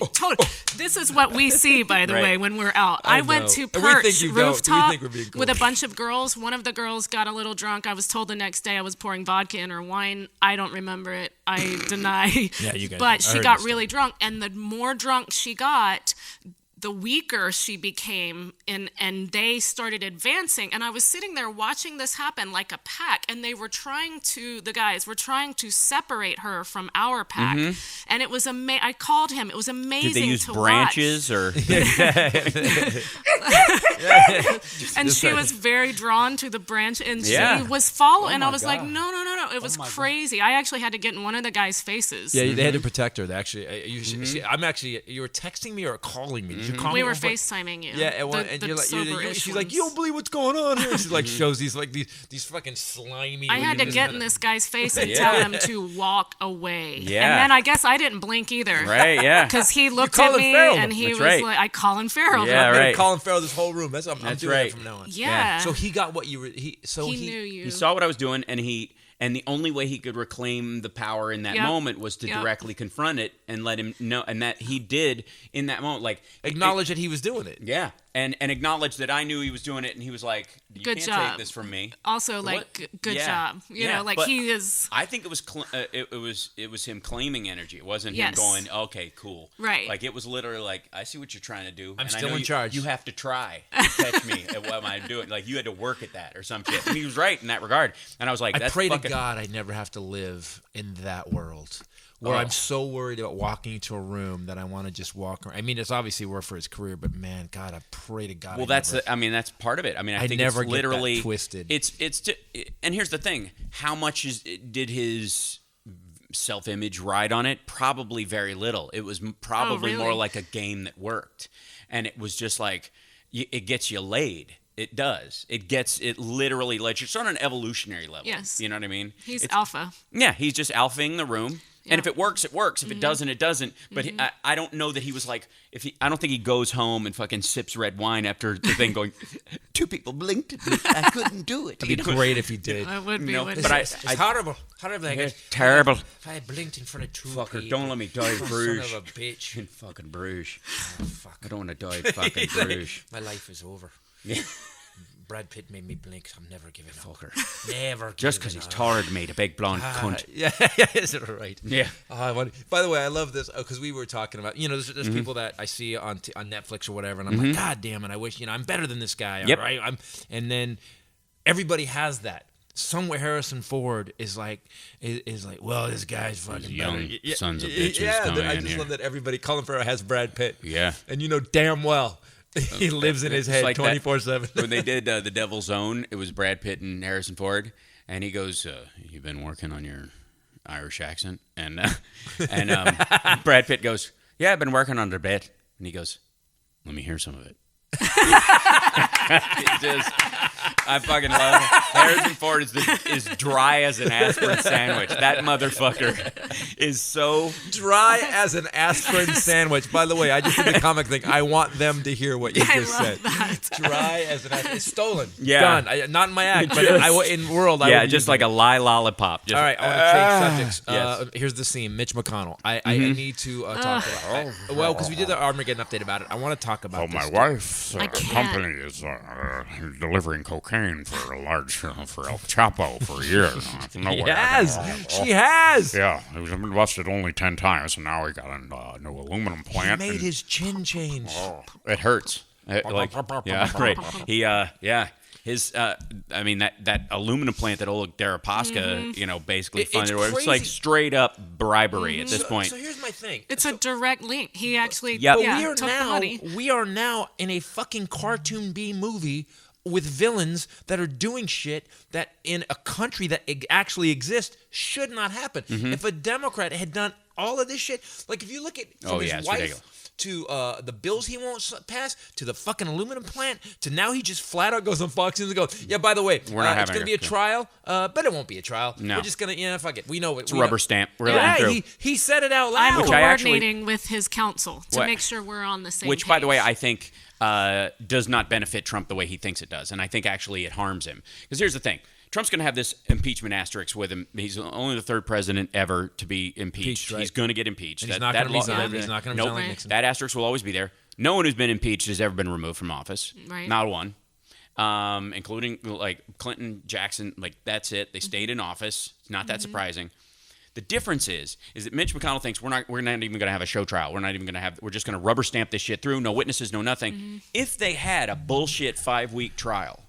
This is what we see, by the Right. way, when we're out. I went know. to And we think Perch you don't. We rooftop think we're being cool. with a bunch of girls. One of the girls got a little drunk. I was told the next day I was pouring vodka in her wine. I don't remember it. I deny. Yeah, you guys- But I she heard got this really drunk, and the more drunk she got, the weaker she became, and they started advancing. And I was sitting there watching this happen like a pack, and they were the guys were trying to separate her from our pack. And it was I called him. It was amazing. Did they use to branches or? and she was very drawn to the branch, and Yeah. she was following. and my I was like, God. no. It was crazy. I actually had to get in one of the guys' faces. Yeah, they had to protect her. Actually, I'm actually. You were texting me or calling me? Did you call me? We were at one point? FaceTiming you. Yeah, and The you're like, sober-ish she's like, ones. you don't believe what's going on here. She's like, shows these fucking slimy. I had to get in this guy's face and tell him to walk away. Yeah. And then I guess I didn't blink either. Right. Yeah. Because he looked Colin at me Farrell. and he That's was right. like, I Colin Farrell. Yeah, I'm right. Colin Farrell this whole room. I'm That's doing right. that from now on. Yeah. So he got what you were. He knew you. He saw what I was doing, and the only way he could reclaim the power in that Yep. moment was to Yep. directly confront it and let him know, and that he did in that moment. Like acknowledge that he was doing it. yeah, and acknowledge that I knew he was doing it, and he was like, "You Good can't job. take this from me." Also, like, What? good Yeah. job. You Yeah, know, like but he is. I think it was it was him claiming energy. It wasn't him Yes. going, "Okay, cool." Right. Like it was literally like, "I see what you're trying to do. I'm and I still know in charge." You have to try to catch me at what I'm doing. Like you had to work at that or some shit." And he was right in that regard. And I was like, I "That's pray fucking." to God I never have to live in that world where Oh. I'm so worried about walking into a room that I want to just walk around. I mean, it's obviously work for his career, but man, God, I pray to God. Well, that's that's part of it. I mean, I I think never it's get that literally twisted. And here's the thing: how much did his self-image ride on it? Probably very little. It was probably really? more like a game that worked, and it was just like it gets you laid. It does. It literally lets you. It's on an evolutionary level. Yes. You know what I mean? He's It's- alpha. Yeah, he's just alphaing the room. And if Yeah. it works, it works. If it doesn't, it doesn't. But I don't know that he was like, I don't think he goes home and fucking sips red wine after the thing going, 2 people blinked at me. I couldn't do it. It'd be great if he did. That would be. No, wouldn't but it? It's horrible. Horrible. Yeah, terrible. If I blinked in front of 2 Fucker, people. don't let me die in Bruges. Son of a bitch. In fucking Bruges. Fuck. I don't want to die in fucking Bruges. My life is over. Yeah. Brad Pitt made me blink. I'm never giving up. Fucker. Never. Just because he's tired, mate. A big blonde cunt. Yeah, is it right? Yeah. By the way, I love this because we were talking about, there's people that I see on Netflix or whatever, and I'm like, God damn it, I wish, I'm better than this guy. Yep. Right? And then everybody has that. Somewhere Harrison Ford is like, well, this guy's fucking young better. sons of bitches coming I in just here. love that everybody, Colin Farrell has Brad Pitt. Yeah. And you know damn well he lives in his It's head like that- 24/7. When they did The Devil's Own, it was Brad Pitt and Harrison Ford, and he goes, "You've been working on your Irish accent," and Brad Pitt goes, "Yeah, I've been working on it a bit," and he goes, "Let me hear some of it." I fucking love it. Harrison Ford is dry as an aspirin sandwich. That motherfucker is so Dry as an aspirin sandwich. By the way, I just did the comic thing. I want them to hear what you just said. Dry as an aspirin. It's stolen. Yeah. Done. Not in my act, but in world. I yeah, would just use like it. a lie lollipop. Just, All right, I want to change subjects. Yes. Here's the scene. Mitch McConnell. I need to talk about. Well, because we did the Armageddon update about it. I want to talk about. Oh, this. my wife's I can't. company is delivering cocaine for a large for El Chapo for years. No way I can- She has. Yeah, he was busted only 10 times, and now he got a new aluminum He plant. made and- his chin change. it hurts. Yeah, right. He, his, that aluminum plant that old Deripaska, basically It's funded. It's crazy. like straight up bribery at this point. So here's my thing. It's a direct link. He actually Yep. But took we are now in a fucking cartoon B movie with villains that are doing shit that in a country that actually exists should not happen. If a Democrat had done all of this shit, like if you look at from his it's wife ridiculous. to the bills he won't pass, to the fucking aluminum plant, to now he just flat out goes on Fox News and goes, yeah, by the way, We're not it's having going to be a trial, but it won't be a trial. No. We're just going to, fuck it. We know it. It's a rubber stamp. We're Yeah, letting through. he said it out I'm loud. Which I actually- coordinating with his counsel to What? make sure we're on the same Which, by the way, page. I think does not benefit Trump the way he thinks it does. And I think actually it harms him. Because here's the thing. Trump's going to have this impeachment asterisk with him. He's only the third president ever to be impeached. Right. He's going to get impeached. And he's not going to resign. He's not going to resign like Nixon. That asterisk will always be there. No one who's been impeached has ever been removed from office. Right. Not one. Including like Clinton, Jackson, like that's it. They stayed in office. It's not that surprising. The difference is that Mitch McConnell thinks we're not even going to have a show trial. We're just going to rubber stamp this shit through. No witnesses, no nothing. If they had a bullshit 5-week trial,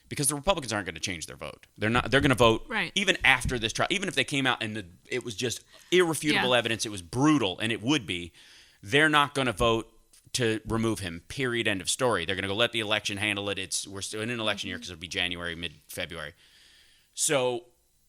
because the Republicans aren't going to change their vote. They're not. They're going to vote Right. even after this trial. Even if they came out and it was just irrefutable evidence, it was brutal, and it would be. They're not going to vote to remove him. Period. End of story. They're going to go let the election handle it. We're still in an election year because it'll be January, mid-February. So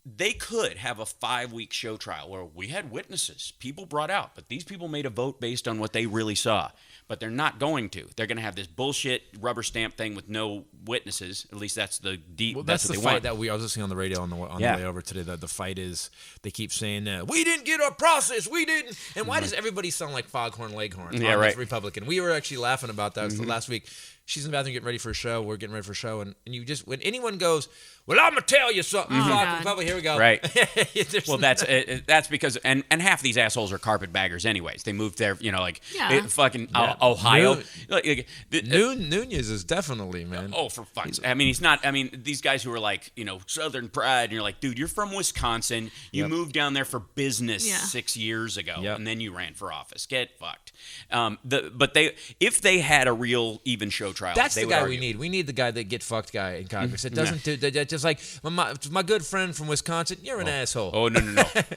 they could have a 5-week show trial where we had witnesses, people brought out, but these people made a vote based on what they really saw. But they're not going to. They're going to have this bullshit rubber stamp thing with no witnesses. At least that's the deep. Well, that's that's what the they fight want. that I was listening on the radio on the Yeah. way over today. The fight is they keep saying we didn't get our process, we didn't. And why does everybody sound like Foghorn Leghorn? Yeah, on right. this Republican. We were actually laughing about that last week. She's in the bathroom getting ready for a show. We're getting ready for a show, and you just when anyone goes, well, I'm gonna tell you something. God. Republic, here we go. Right. There's Well, that's because and half these assholes are carpetbaggers anyways. They moved there, Yeah. fucking Ohio. Nunez is definitely, man. Oh, for fuck's sake. I mean, he's not. I mean, these guys who are like, Southern pride, and you're like, dude, you're from Wisconsin. You moved down there for business 6 years ago, and then you ran for office. Get fucked. If they had a real even show trial, That's they the would guy argue. we need. We need the guy that get fucked guy in Congress. It doesn't do that. Just like my good friend from Wisconsin. You're an asshole. Oh,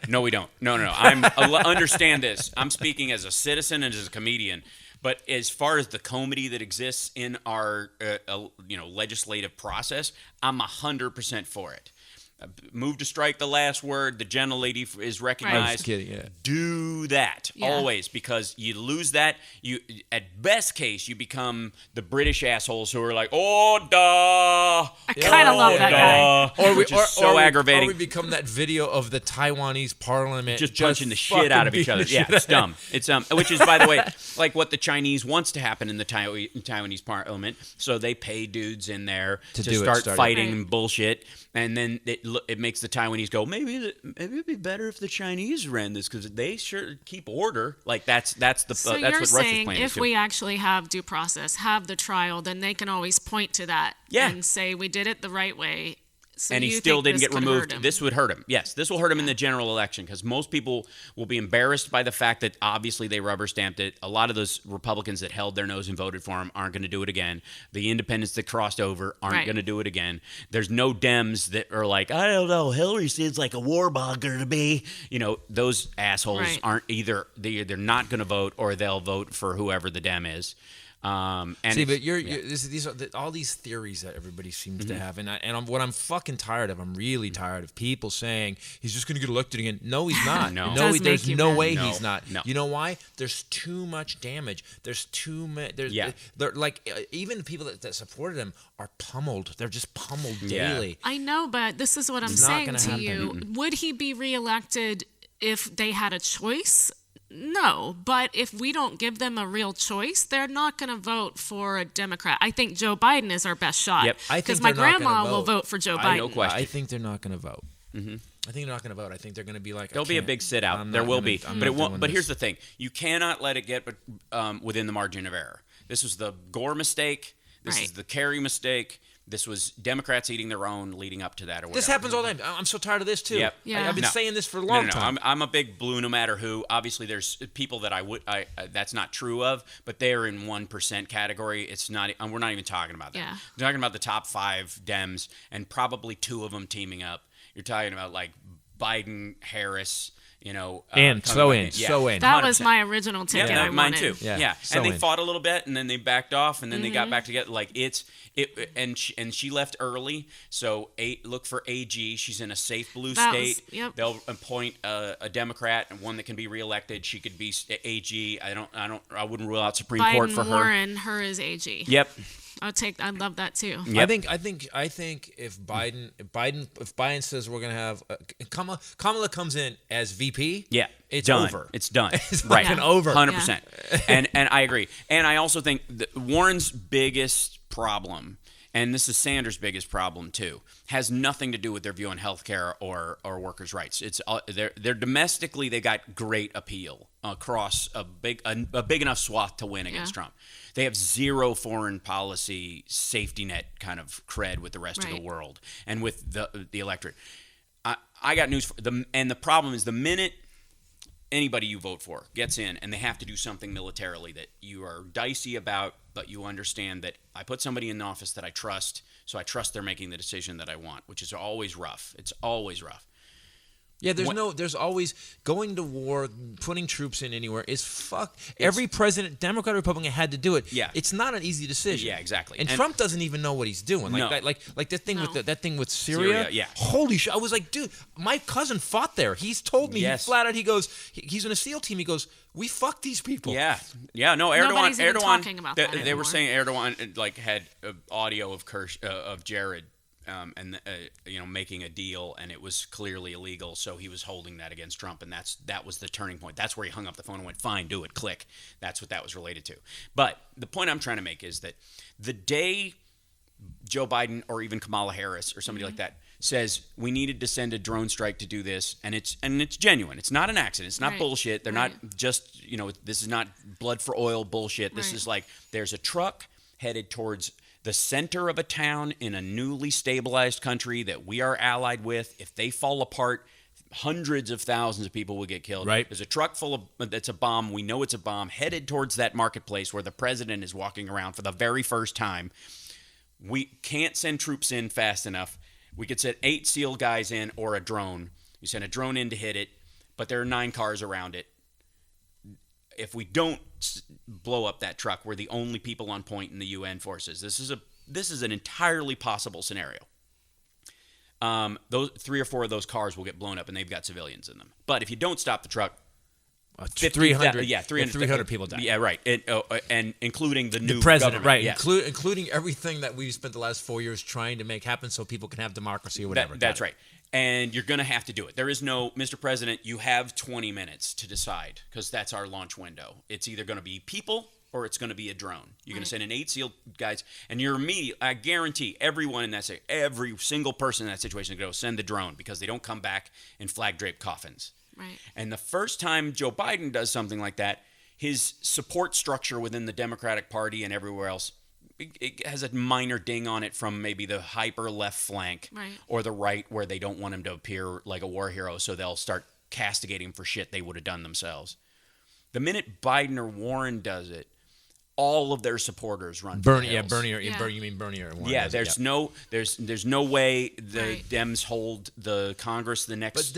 no, we don't. No. Understand this. I'm speaking as a citizen and as a comedian. But as far as the comedy that exists in our legislative process, I'm 100% for it. Move to strike the last word. The gentlelady is recognized. I was kidding, yeah. Do that always, because you lose that. You, at best case, you become the British assholes who are like, oh, duh. I kind of love that guy. Which is so aggravating. Or we become that video of the Taiwanese parliament Just punching the shit out of each other. fucking Yeah, it's dumb. It's which is, by the way, like what the Chinese wants to happen in the Taiwanese parliament. So they pay dudes in there to do it, start start it. fighting Right. and bullshit, and then it it makes the Taiwanese go, maybe it'd be better if the Chinese ran this because they sure keep order. Like that's So that's you're what Russia's saying plan is if too. we actually have due process, have the trial, then they can always point to that and say we did it the right way. So and he you still think didn't this get could hurt removed. him? This would hurt him. Yes, this will hurt him in the general election because most people will be embarrassed by the fact that obviously they rubber stamped it. A lot of those Republicans that held their nose and voted for him aren't going to do it again. The independents that crossed over aren't going to do it again. There's no Dems that are like, I don't know, Hillary seems like a warmonger to me. You know, those assholes aren't either. They're not going to vote or they'll vote for whoever the Dem is. And see, but these are all these theories that everybody seems to have, what I'm fucking tired of. I'm really tired of people saying he's just going to get elected again. No, he's not. No. There's no way No, he's not. no. You know why? There's too much damage. There's too many. They're like even the people that supported him are pummeled. They're just pummeled daily. I know, but this is what I'm It's not saying gonna to happen. you. Would he be reelected if they had a choice? No, but if we don't give them a real choice, they're not going to vote for a Democrat. I think Joe Biden is our best shot. Yep. I think because my they're not gonna grandma will vote. vote for Joe Biden. no question. I think they're not going to vote. I think they're not going to vote. I think they're going to be like, There'll be a big sit out. There will be, but it won't. But here's the thing: you cannot let it get within the margin of error. This was the Gore mistake. This is the Kerry mistake. This was Democrats eating their own leading up to that, or whatever. This happens all the time. I'm so tired of this too. Yep. Yeah. I've been saying this for a long time. I'm a big blue no matter who. Obviously, there's people that that's not true of, but they're in 1% category. It's not. We're not even talking about that. Yeah. We're talking about the top 5 Dems and probably 2 of them teaming up. You're talking about like Biden, Harris. You know, so in. That was my original ticket. I mine wanted. too. Yeah, and they fought a little bit, and then they backed off, and then they got back together. Like and she left early. So look for AG. She's in a safe blue state. They'll appoint a Democrat and one that can be reelected. She could be AG. I wouldn't rule out Supreme Court for her. Warren, her is AG. Yep. I'd love that too. Yep. I think if Biden says we're gonna have Kamala comes in as VP, it's done. over. It's done. It's right. fucking over. 100%. And I agree. And I also think that Warren's biggest problem, and this is Sanders' biggest problem too, has nothing to do with their view on healthcare or workers' rights. It's they're domestically they got great appeal across a big enough swath to win against Trump. They have zero foreign policy safety net kind of cred with the rest of the world and with the electorate. I got news for them, and the problem is the minute anybody you vote for gets in and they have to do something militarily that you are dicey about, but you understand that I put somebody in the office that I trust, so I trust they're making the decision that I want, which is always rough. It's always rough. Yeah, there's always going to war, putting troops in anywhere is fuck. Every president, Democrat or Republican, had to do it. Yeah. It's not an easy decision. Yeah, exactly. And Trump doesn't even know what he's doing. Like that thing with that thing with Syria. Yeah. Holy shit! I was like, dude, my cousin fought there. He's told me flat out. He goes, he's in a SEAL team. He goes, we fucked these people. Yeah. No, Erdogan. Nobody's even talking about that they were anymore. saying Erdogan had audio of Jared. Making a deal, and it was clearly illegal, so he was holding that against Trump, and that was the turning point. That's where he hung up the phone and went, fine, do it, click. That's what that was related to. But the point I'm trying to make is that the day Joe Biden or even Kamala Harris or somebody like that says we needed to send a drone strike to do this, and it's genuine. It's not an accident. It's not bullshit. They're not just, this is not blood for oil bullshit. This is like there's a truck headed towards the center of a town in a newly stabilized country that we are allied with. If they fall apart, hundreds of thousands of people will get killed. Right. There's a truck that's a bomb. We know it's a bomb headed towards that marketplace where the president is walking around for the very first time. We can't send troops in fast enough. We could send 8 SEAL guys in or a drone. You send a drone in to hit it, but there are 9 cars around it. If we don't blow up that truck, we're the only people on point in the UN forces. This is an entirely possible scenario. Those 3 or 4 of those cars will get blown up, and they've got civilians in them. But if you don't stop the truck, 300 people die. Yeah, right. And including the new president, government. right? Yes. Including everything that we've spent the last 4 years trying to make happen, so people can have democracy or whatever. That's right. And you're going to have to do it. There is no, Mr. President, you have 20 minutes to decide because that's our launch window. It's either going to be people or it's going to be a drone. You're going to send in 8 SEAL guys, and you're immediately, I guarantee everyone in that every single person in that situation is going to send the drone because they don't come back in flag-draped coffins. Right. And the first time Joe Biden does something like that, his support structure within the Democratic Party and everywhere else, it has a minor ding on it from maybe the hyper left flank or the right, where they don't want him to appear like a war hero, so they'll start castigating him for shit they would have done themselves. The minute Biden or Warren does it, all of their supporters run for the hills. You mean Bernie or Warren? Yeah, there's no way the Dems hold the Congress the next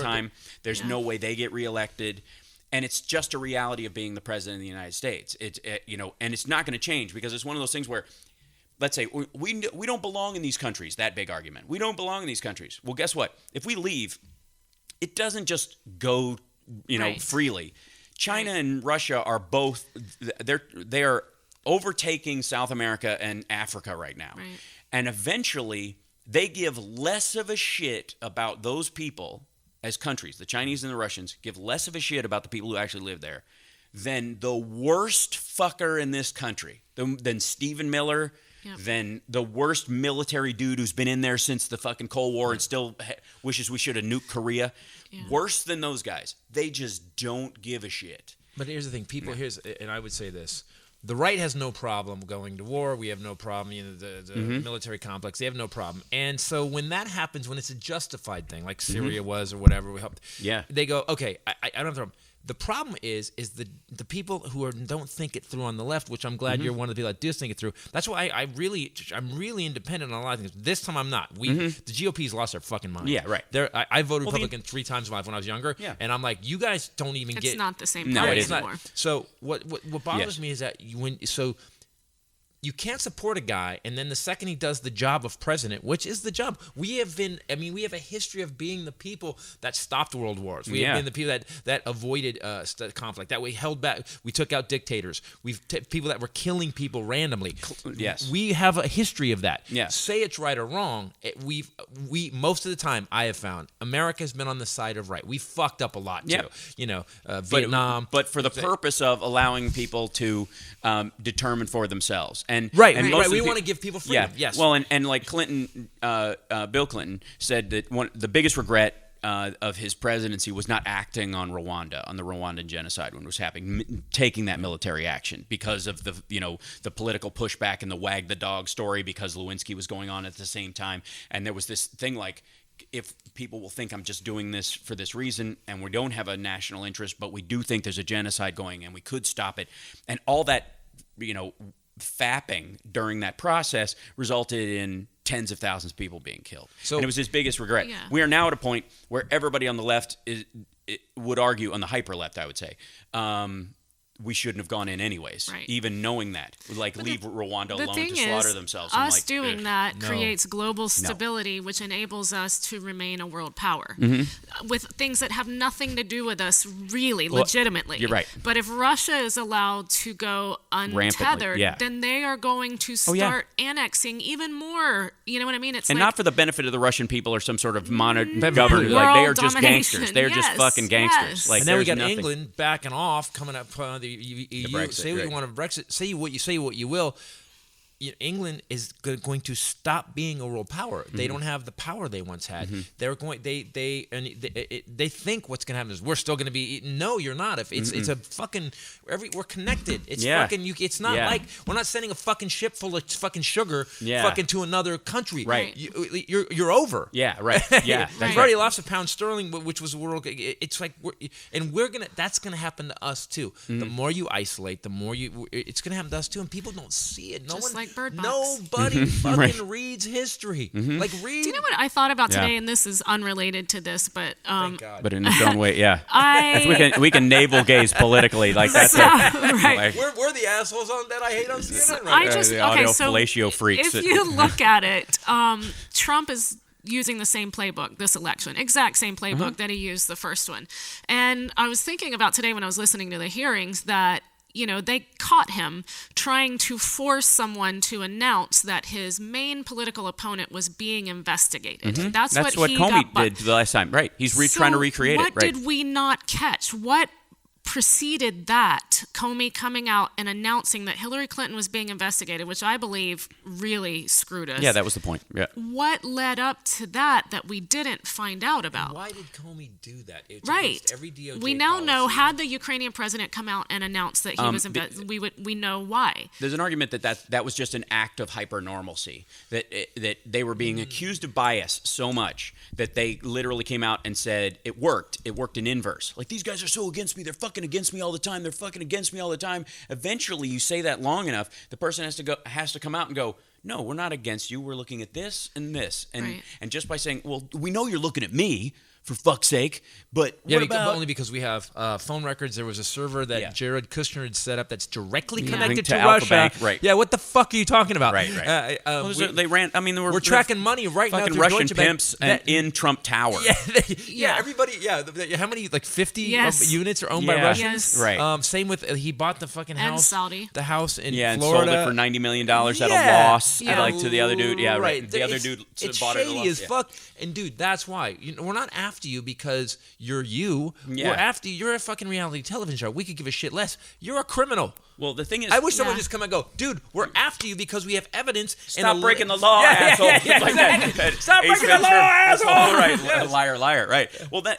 time. There's no way they get reelected. And it's just a reality of being the president of the United States. And it's not going to change, because it's one of those things where, let's say, we don't belong in these countries. That big argument. We don't belong in these countries. Well, guess what? If we leave, it doesn't just go, freely. China and Russia are both. They are overtaking South America and Africa right now, and eventually they give less of a shit about those people. As countries, the Chinese and the Russians give less of a shit about the people who actually live there than the worst fucker in this country, than Stephen Miller, than the worst military dude who's been in there since the fucking Cold War and still wishes we should have nuked Korea. Worse than those guys. They just don't give a shit. But here's the thing. And I would say this. The right has no problem going to war. We have no problem. The military complex, they have no problem. And so when that happens, when it's a justified thing, like Syria was or whatever, we helped. Yeah. They go, okay, I don't have the problem. The problem is the people who don't think it through on the left, which I'm glad you're one of the people that does think it through. That's why I'm really independent on a lot of things. This time I'm not. The GOP's lost their fucking mind. Yeah, right. I voted Republican 3 times in my life when I was younger, and I'm like, you guys don't even get. It's not the same No, party it isn't. anymore. So what bothers me is that you can't support a guy, and then the second he does the job of president, which is the job, we have a history of being the people that stopped world wars. We have been the people that avoided conflict, that we held back, we took out dictators, people that were killing people randomly. Yes. We have a history of that. Yes. Say it's right or wrong, we most of the time, I have found, America has been on the side of right. We fucked up a lot, too. Vietnam. But for the purpose of allowing people to determine for themselves. And Right. most We want to give people freedom. Yeah. Yes. Well, and like Clinton, Bill Clinton said that the biggest regret of his presidency was not acting on Rwanda, on the Rwandan genocide when it was happening, taking that military action because of the political pushback and the wag the dog story, because Lewinsky was going on at the same time, and there was this thing like, if people will think I'm just doing this for this reason, and we don't have a national interest, but we do think there's a genocide going and we could stop it, and all that, fapping during that process resulted in tens of thousands of people being killed. And it was his biggest regret. Yeah. We are now at a point where everybody on the left would argue, on the hyper left, I would say, we shouldn't have gone in anyways, even knowing that. Leave Rwanda alone to slaughter themselves. Us doing that creates global stability, which enables us to remain a world power with things that have nothing to do with us, really, legitimately. You're right. But if Russia is allowed to go untethered, then they are going to start annexing even more. You know what I mean? It's not for the benefit of the Russian people or some sort of modern government. Like, they are just gangsters. They're just fucking gangsters. Yes. Like, and then we got nothing. England backing off, coming up on the EU. Brexit, say what you want of Brexit. Say what you will. England is going to stop being a world power. They don't have the power they once had. They're going. They think what's going to happen is we're still going to be. No, you're not. If it's a fucking. We're connected. It's fucking. It's not like we're not sending a fucking ship full of fucking sugar fucking to another country. Right. You're over. Yeah. Right. Yeah. We've already lost £1 sterling, which was a world. It's like we're gonna. That's gonna happen to us too. The more you isolate, the more you. It's gonna happen to us too, and people don't see it. Just like Birdbox. Nobody fucking reads history. Like, read. Do you know what I thought about today? And this is unrelated to this, but Thank God. But in its own way, if we can navel gaze politically, like that's right. We're the assholes that I hate on CNN right now. the audio fellatio freaks. If you look at it, Trump is using the same playbook this election, exact same playbook that he used the first one. And I was thinking about today when I was listening to the hearings that, they caught him trying to force someone to announce that his main political opponent was being investigated. That's what Comey did the last time, right? He's trying to recreate it, right? What did we not catch? What preceded that, Comey coming out and announcing that Hillary Clinton was being investigated, which I believe really screwed us. Yeah, that was the point. Yeah. What led up to that we didn't find out about? Why did Comey do that? It's Right. against every DOJ We now know, policy. had the Ukrainian president come out and announce that he was we know why. There's an argument that was just an act of hypernormalcy, that they were being accused of bias so much that they literally came out and said it worked in inverse. Like, these guys are so against me, they're fucking against me all the time, they're fucking against me all the time. Eventually you say that long enough, the person has to come out and go, no, we're not against you, we're looking at this and this. And just by saying, well, we know you're looking at me, for fuck's sake, but Yeah, what about... only because we have phone records. There was a server that Jared Kushner had set up that's directly Yeah. connected Linked to to Alpha Russia. Bank, right. Yeah, what the fuck are you talking about? Right. They ran. I mean, we're tracking money right now fucking through Russian Deutsche Bank pimps and in Trump Tower. Yeah, everybody. Yeah, how many 50 Yes. units are owned by Yeah. Russians? Yes. Right. Same with he bought the fucking And house, Saudi. the house in Yeah, and Florida. sold it for $90 million at a Yeah. loss, Yeah. like to the other dude. Yeah, right. The other It's- dude it's bought it at a shady loss. as Yeah. fuck. And dude, that's why we're not after you because you're you. Yeah. We're after you're a fucking reality television show. We could give a shit less. You're a criminal. Well, the thing is, I wish someone Yeah. just come and go, dude. We're after you because we have evidence. stop breaking the law, asshole. Yeah, Like exactly. that Stop Ace breaking the law, Ventura, asshole. Right, Yes. liar, right. Well, that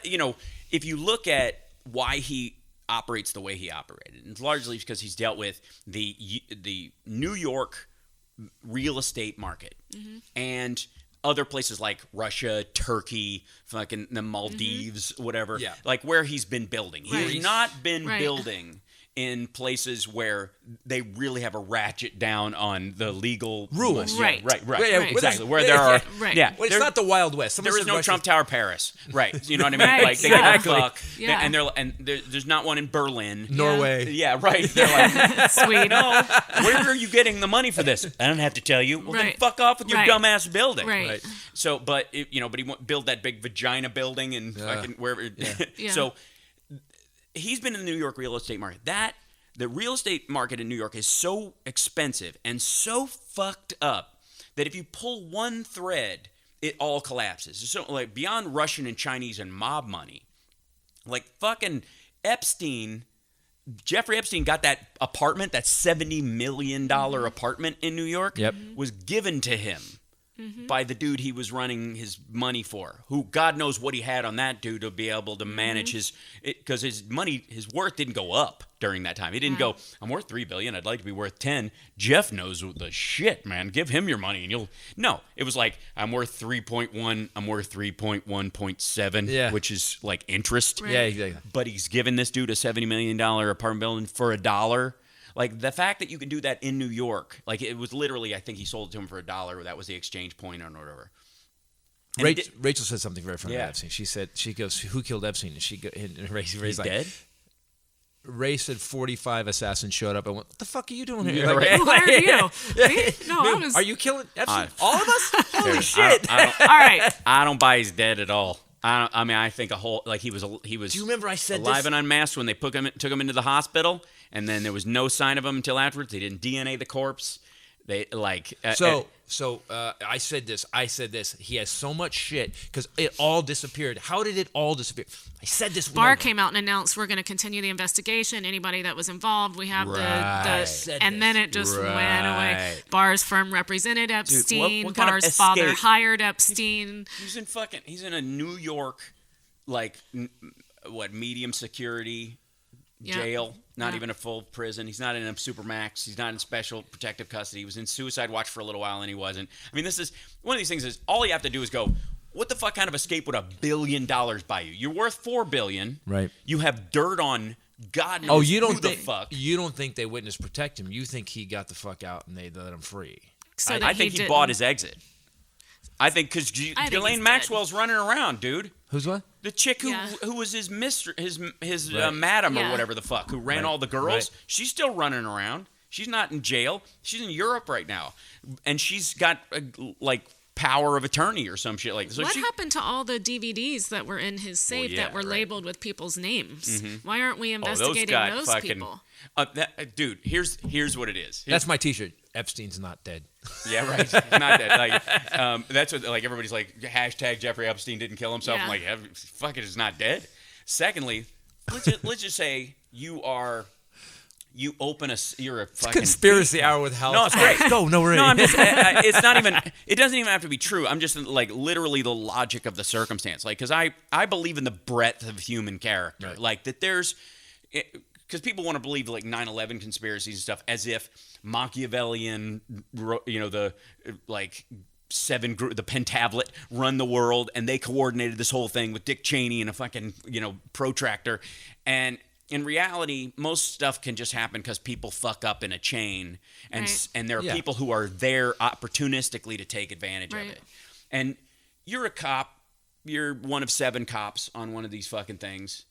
if you look at why he operates the way he operated, it's largely because he's dealt with the New York real estate market and other places like Russia, Turkey, fucking the Maldives, whatever. Yeah. Like where he's been building. He has Right. not been Right. building in places where they really have a ratchet down on the legal Rules. Yeah, Right. right, Yeah, Right. exactly. Where there are, Right. yeah, Well, it's there- not the Wild West. Someone there is said no Russia's- Trump Tower Paris, right? You know what I mean? Right, Like they give a exactly. fuck, Yeah. and there's not one in Berlin. Norway. Yeah, right. They're like, Sweet. no, where are you getting the money for this? I don't have to tell you. Well, then Right. fuck off with your Right. dumbass building. Right. So, but he won't build that big vagina building and fucking wherever. Yeah. So he's been in the New York real estate market. The real estate market in New York is so expensive and so fucked up that if you pull one thread, it all collapses. So, like, beyond Russian and Chinese and mob money, like fucking Jeffrey Epstein got that apartment, that $70 million apartment in New York, Yep. was given to him by the dude he was running his money for, who God knows what he had on that dude to be able to manage because his worth didn't go up during that time. He didn't go, I'm worth $3 billion, I'd like to be worth 10. Jeff knows the shit, man. Give him your money and no. It was like, I'm worth 3.1, I'm worth 3.1.7, Yeah. which is like interest. Right. Yeah, exactly. But he's given this dude a $70 million apartment building for $1. Like, the fact that you can do that in New York, like, it was literally, I think he sold it to him for $1. That was the exchange point on whatever. And Rachel said something very funny Yeah. about Epstein. She goes, who killed Epstein? And Ray's he's like, dead? Ray said 45 assassins showed up and went, what the fuck are you doing here? Yeah, Like, right. Who hired you? Me? No, I was. Are you killing Epstein? I- All of us? Holy I shit. don't, All right. I don't buy he's dead at all. I think he was. Do you remember I said alive this? and unmasked when they took him into the hospital, and then there was no sign of him until afterwards. They didn't DNA the corpse. They So I said this. He has so much shit because it all disappeared. How did it all disappear? I said this. Barr came out and announced we're going to continue the investigation. Anybody that was involved, we have Right. and then it just went away. Right. Barr's firm represented Epstein. what kind of Barr's father escape? hired Epstein. he's in a New York, like medium security Yeah. jail. Not Yeah. even a full prison. He's not in a supermax. He's not in special protective custody. He was in suicide watch for a little while and he wasn't. I mean, this is one of these things. Is all you have to do is go, what the fuck kind of escape would $1 billion buy you? You're worth $4 billion. Right. You have dirt on God knows Oh, you who don't the think fuck. you don't think they witness protect him? You think he got the fuck out and they let him free? So I that think he didn't- bought his exit. I think because I think he's Ghislaine dead. Maxwell's running around, dude. Who's what? The chick Yeah. who was his mistress, his Right. madam or Yeah. whatever the fuck, who ran all the girls, Right. she's still running around. She's not in jail. She's in Europe right now, and she's got like power of attorney or some shit like this. So What she, happened to all the DVDs that were in his safe yeah, that were right. labeled with people's names? Why aren't we oh, investigating got those fucking, people? Dude, here's what it is. That's my T-shirt. Epstein's not dead. Yeah, right. It's not that. Like, that's what like everybody's like. Hashtag Jeffrey Epstein didn't kill himself. Yeah. I'm like, fuck it, it's not dead. Secondly, let's just say you open you're a fucking Conspiracy hour with Hal. No, it's great. Go, no, really. No, I'm just. It's not even. It doesn't even have to be true. I'm just like literally the logic of the circumstance. Like, because I believe in the breadth of human character. Right. Like that. Because people want to believe like 9/11 conspiracies and stuff, as if Machiavellian, the like the pentablet run the world, and they coordinated this whole thing with Dick Cheney and a fucking protractor, and. In reality, most stuff can just happen because people fuck up in a chain, and Right. and there are people who are there opportunistically to take advantage Right. of it. And you're a cop, you're one of 7 cops on one of these fucking things,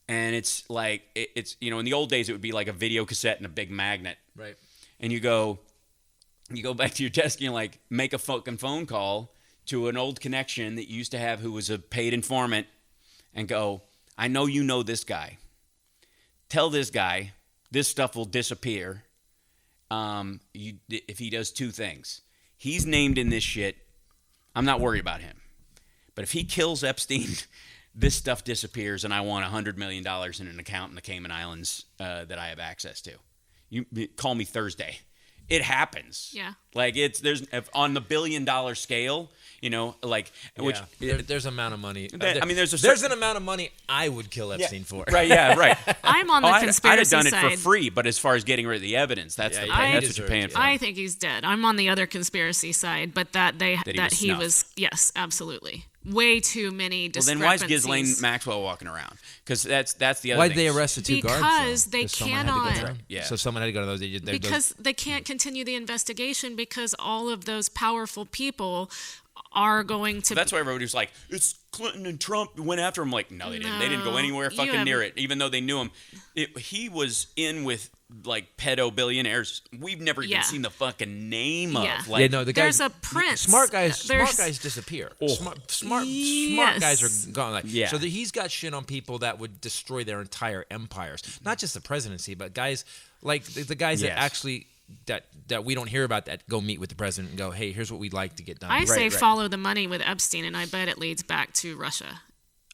and it's like it's in the old days it would be like a video cassette and a big magnet, Right. and you go back to your desk and you like make a fucking phone call to an old connection that you used to have who was a paid informant, and go, I know you know this guy. Tell this guy this stuff will disappear if he does 2 things. He's named in this shit. I'm not worried about him. But if he kills Epstein, this stuff disappears, and I want $100 million in an account in the Cayman Islands that I have access to. You call me Thursday. It happens. Yeah. Like on the $1 billion scale, which there's an amount of money. there's an amount of money I would kill Epstein for. Right, yeah, right. I'm on the conspiracy I'd have done it side. for free, but as far as getting rid of the evidence, that's Yeah, that's he what you're deserved paying it. for. I think he's dead. I'm on the other conspiracy side, but he was yes, absolutely. Way too many Well, then why is discrepancies. Ghislaine Maxwell walking around? Because that's the other Why'd thing. they arrest the 2 guards? Because though? they Someone had to go cannot- down? Yeah. So someone had to go to those. Because they can't continue the investigation because all of those powerful people are going to. That's why everybody was like, it's Clinton and Trump went after him. Like, no, they didn't. They didn't go No, anywhere you fucking haven't- near it, even though they knew him. He was in with like pedo billionaires we've never even Yeah. seen the fucking name of. Yeah. Like, the There's guys, a prince. Smart guys There's- disappear. Oh. Smart Yes. guys are gone. Like, Yeah. So he's got shit on people that would destroy their entire empires. Not just the presidency, but guys like the guys that Yes. actually that we don't hear about that go meet with the president and go, hey, here's what we'd like to get done. I say right. follow the money with Epstein, and I bet it leads back to Russia.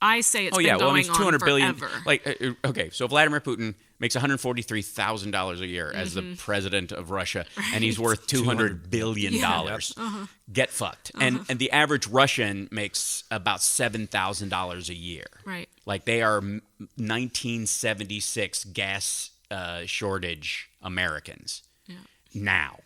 I say it's been well, I going mean, it's 200 on billion. forever. Like, okay, so Vladimir Putin makes $143,000 a year as Mm-hmm. the president of Russia, and he's worth $200 billion. Get fucked. And the average Russian makes about $7,000 a year. Right. Like, they are 1976 gas shortage Americans now.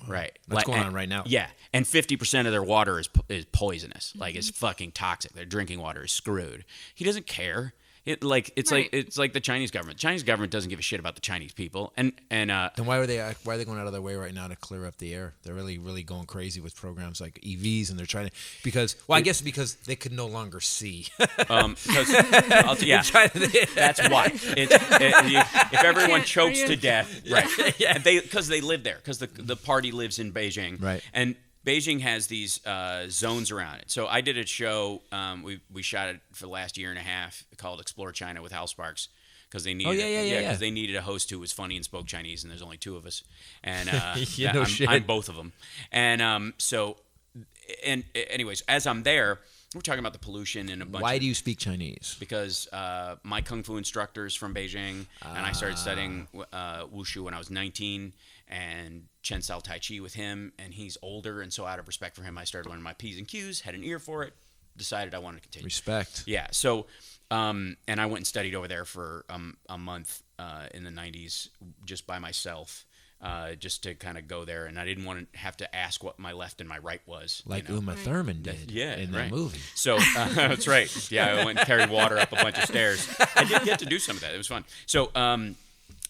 Right. What's going on right now? Yeah. And 50% of their water is poisonous. Like, it's fucking toxic. Their drinking water is screwed. He doesn't care. It's Right. like the Chinese government. The Chinese government doesn't give a shit about the Chinese people. And Then why are they going out of their way right now to clear up the air? They're really going crazy with programs like EVs, and they're trying to I guess because they could no longer see. because that's why. If everyone chokes to death, right? Because they live there, because the party lives in Beijing, Right. And Beijing has these zones around it. So I did a show. We shot it for the last year and a half called Explore China with Hal Sparks, because they needed because they needed a host who was funny and spoke Chinese, and there's only 2 of us, and I'm both of them. And anyways, as I'm there, we're talking about the pollution and a bunch. Why do you speak Chinese? Because my kung fu instructor is from Beijing, and I started studying wushu when I was 19, and Chen Sao Tai Chi with him, and he's older, and so out of respect for him, I started learning my P's and Q's, had an ear for it, decided I wanted to continue. Respect. Yeah, so, and I went and studied over there for a month in the 90s just by myself, just to kind of go there, and I didn't want to have to ask what my left and my right was. Like you know? Uma Thurman did in that movie. So that's right. Yeah, I went and carried water up a bunch of stairs. I did get to do some of that. It was fun. So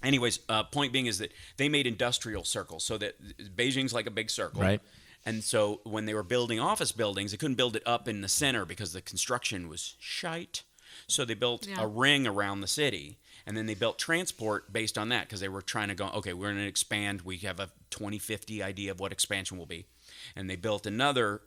anyways, point being is that they made industrial circles, so that Beijing's like a big circle. Right. And so when they were building office buildings, they couldn't build it up in the center because the construction was shite. So they built a ring around the city. And then they built transport based on that, because they were trying to go, okay, we're going to expand. We have a 2050 idea of what expansion will be. And they built another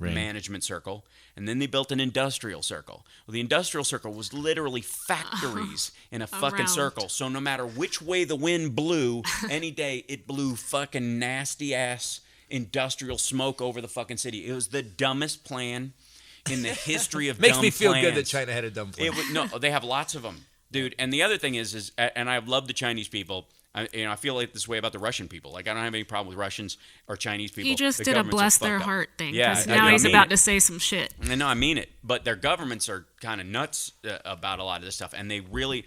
management circle, and then they built an industrial circle. Well, the industrial circle was literally factories in a fucking circle. So no matter which way the wind blew, any day it blew fucking nasty-ass industrial smoke over the fucking city. It was the dumbest plan in the history of Makes dumb me feel plans. good that China had a dumb plan. No, they have lots of them. dude. And the other thing is, and I love the Chinese people. I feel like this way about the Russian people. Like, I don't have any problem with Russians or Chinese people. He just The did a governments are bless their fucked up. heart thing. Yeah, Because I now he's mean about it. to say some shit. No, I mean it. But their governments are kind of nuts about a lot of this stuff. And they really,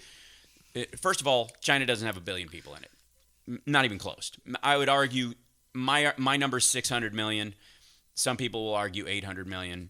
first of all, China doesn't have 1 billion people in it. Not even close. I would argue my number is 600 million. Some people will argue 800 million.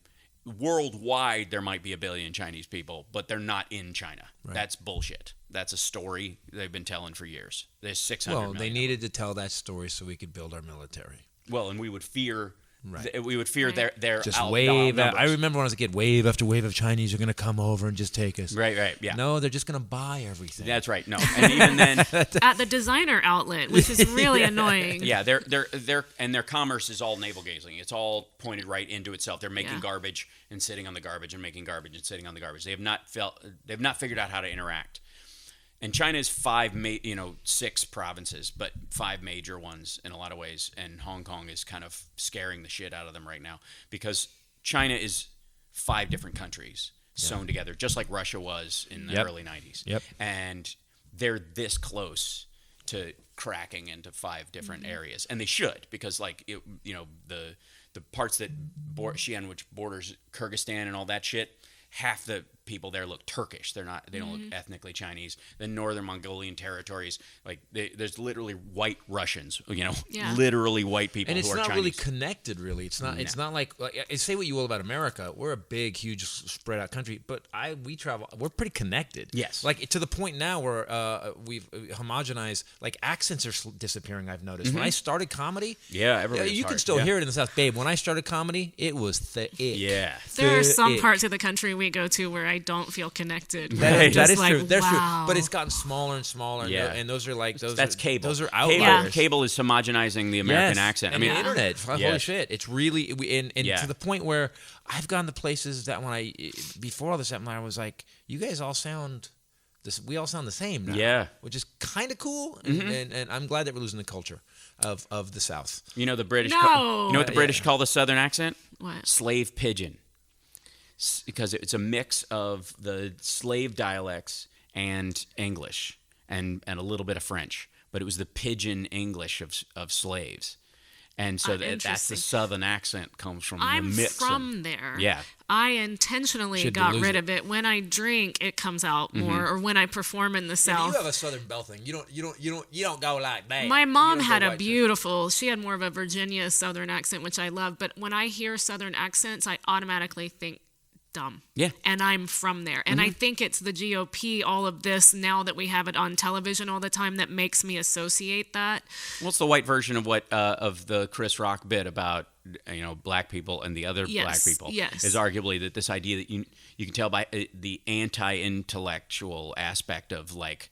Worldwide, there might be 1 billion Chinese people, but they're not in China. Right. That's bullshit. That's a story they've been telling for years. There's 600 million. Well, they needed to tell that story so we could build our military. Well, and we would fear. Right. We would fear their just out wave. numbers. I remember when I was a kid, wave after wave of Chinese are going to come over and just take us. Right, yeah. No, they're just going to buy everything. That's right. No, and even then, At the designer outlet, which is really annoying. yeah, their commerce is all navel gazing. It's all pointed right into itself. They're making garbage and sitting on the garbage and making garbage and sitting on the garbage. They've not figured out how to interact. And China is 6 provinces, but 5 major ones in a lot of ways. And Hong Kong is kind of scaring the shit out of them right now because China is 5 different countries sewn together, just like Russia was in the early 90s. Yep. And they're this close to cracking into 5 different areas. And they should, because the parts that Xi'an, which borders Kyrgyzstan and all that shit, half the people there look Turkish. They don't look ethnically Chinese. The northern Mongolian territories, there's literally white Russians, literally white people and who are Chinese. And it's not really connected, really. It's not. No. It's not like say what you will about America. We're a big, huge, spread out country, but we travel. We're pretty connected. Yes. Like to the point now where we've homogenized. Like accents are disappearing. I've noticed. When I started comedy, you can still hear it in the South. Babe, when I started comedy, it was thick. Yeah. There are some parts of the country we go to where I don't feel connected. That is like, true. That's wow. true. But it's gotten smaller and smaller. Yeah. And those are like those. That's cable. Those are outliers. Cable is homogenizing the American accent. And the internet. Yes. Holy shit! It's really to the point where I've gone to places that before all this happened, I was like, you guys all sound. We all sound the same now. Yeah. Which is kind of cool, and I'm glad that we're losing the culture of the South. You know the British. No. You know what the British call the Southern accent? What? Slave pigeon. Because it's a mix of the slave dialects and English and a little bit of French, but it was the pigeon English of slaves. And so that's the Southern accent comes from the mix. I'm from there. Yeah. I intentionally got rid of it. When I drink, it comes out more, or when I perform in the South. You have a Southern belle thing. You don't go like that. My mom had a beautiful. She had more of a Virginia Southern accent, which I love. But when I hear Southern accents, I automatically think dumb. Yeah. And I'm from there. And I think it's the GOP, all of this, now that we have it on television all the time, that makes me associate that. Well, it's the white version of what of the Chris Rock bit about black people and the other black people. Yes. Is arguably that this idea that you can tell by the anti-intellectual aspect of like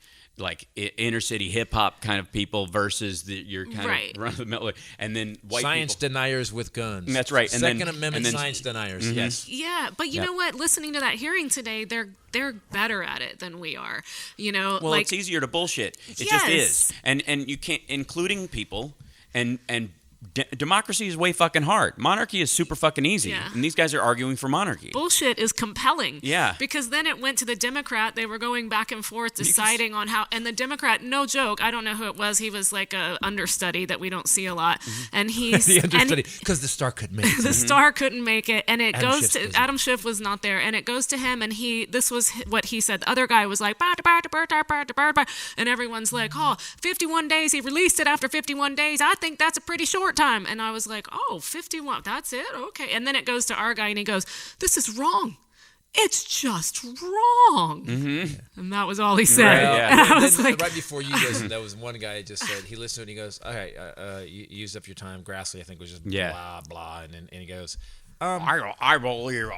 inner city hip hop kind of people versus your kind of run of the mill, and then white science people. deniers with guns. That's right. And Second Amendment science deniers. Yes. Yeah, but you know what? Listening to that hearing today, they're better at it than we are. Well, it's easier to bullshit. It just is, and you can't, including people, and democracy is way fucking hard. Monarchy is super fucking easy. Yeah. And these guys are arguing for monarchy. Bullshit is compelling. Yeah. Because then it went to the Democrat. They were going back and forth deciding on how, and the Democrat, no joke, I don't know who it was. He was like a understudy that we don't see a lot. And he's the understudy, because the star couldn't make it. The star couldn't make it. And it goes to, Schiff's Adam Schiff was not there. And it goes to him, and this was what he said. The other guy was like, and everyone's like, 51 days. He released it after 51 days. I think that's a pretty short time. And I was like, 51, that's it? Okay. And then it goes to our guy, and he goes, this is wrong. It's just wrong. Mm-hmm. And that was all he said. Right, and I was like, right before you guys, that was one guy just said, he listened and he goes, okay, you used up your time. Grassley, I think, was just blah, blah. And he goes, I believe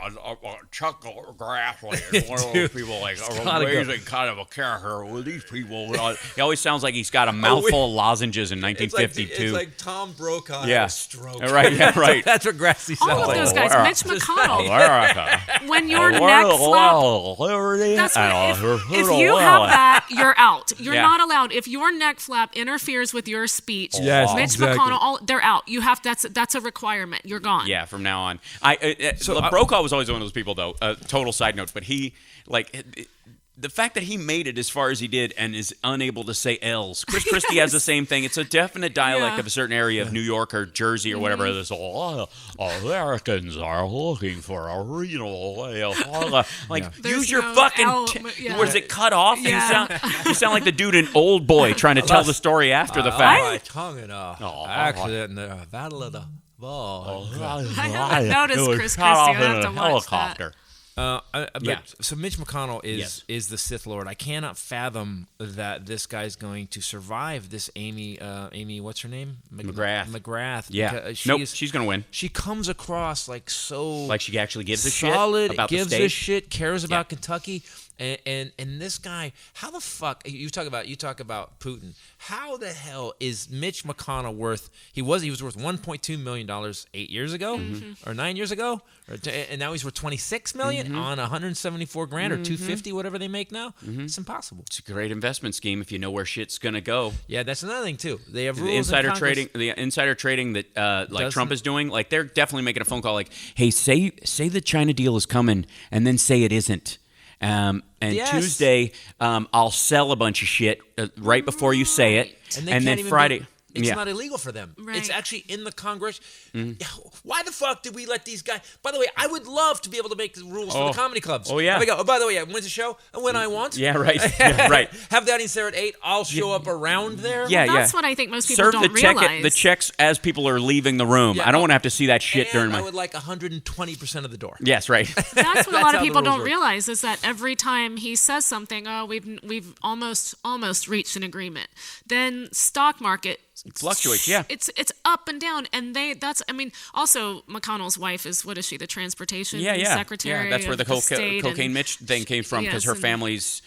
Chuck Grassley is one of those people, like amazing kind of a character with these people. He always sounds like he's got a mouthful of lozenges in 1952. It's like Tom Brokaw had a stroke. Right, yeah, right. That's what Grassley sounds like. all of those guys, Mitch McConnell. America. When your neck flap, if you have that, you're out. You're not allowed. If your neck flap interferes with your speech, Mitch McConnell, they're out. You have that's a requirement. You're gone. Yeah, from now on. Brokaw was always one of those people, though. Total side note, but he the fact that he made it as far as he did and is unable to say L's. Chris Christie has the same thing. It's a definite dialect of a certain area of New York or Jersey or whatever. There's Americans are looking for a regional way of use your fucking. Was it cut off? Yeah. You sound like the dude in Old Boy trying to tell the story after the fact. Accident in the Battle of the Ball. I haven't noticed Chris Christie. I have to watch that. So Mitch McConnell is the Sith Lord. I cannot fathom that this guy's going to survive this Amy, what's her name? McGrath. Yeah. Nope, she's going to win. She comes across like she actually gives a solid, shit about gives the state. a shit, cares about Kentucky. And this guy, how the fuck you talk about Putin? How the hell is Mitch McConnell worth? He was worth $1.2 million 8 years ago or 9 years ago, and now he's worth $26 million on $174 grand or $250, whatever they make now. It's impossible. It's a great investment scheme if you know where shit's gonna go. Yeah, that's another thing too. They have rules. The insider trading that Trump is doing, like they're definitely making a phone call, like, hey, say the China deal is coming, and then say it isn't. Tuesday, I'll sell a bunch of shit right before you say it, and then Friday. It's not illegal for them. Right. It's actually in the Congress. Why the fuck did we let these guys? By the way, I would love to be able to make the rules for the comedy clubs. Oh, yeah. I go, by the way, when's the show? When I want. Yeah, right. Yeah, right. Have the audience there at 8. I'll show up around there. Yeah, That's what I think most people Serve don't the realize. The checks as people are leaving the room. Yeah, I don't want to have to see that shit during my. I would like 120% of the door. Yes, right. That's what a lot of how the people rules don't work. realize is that every time he says something, we've almost reached an agreement. Then stock market fluctuates, yeah. It's up and down, and also McConnell's wife is, what is she, the transportation secretary? Yeah, that's where the of state Cocaine Mitch thing came from, because her family's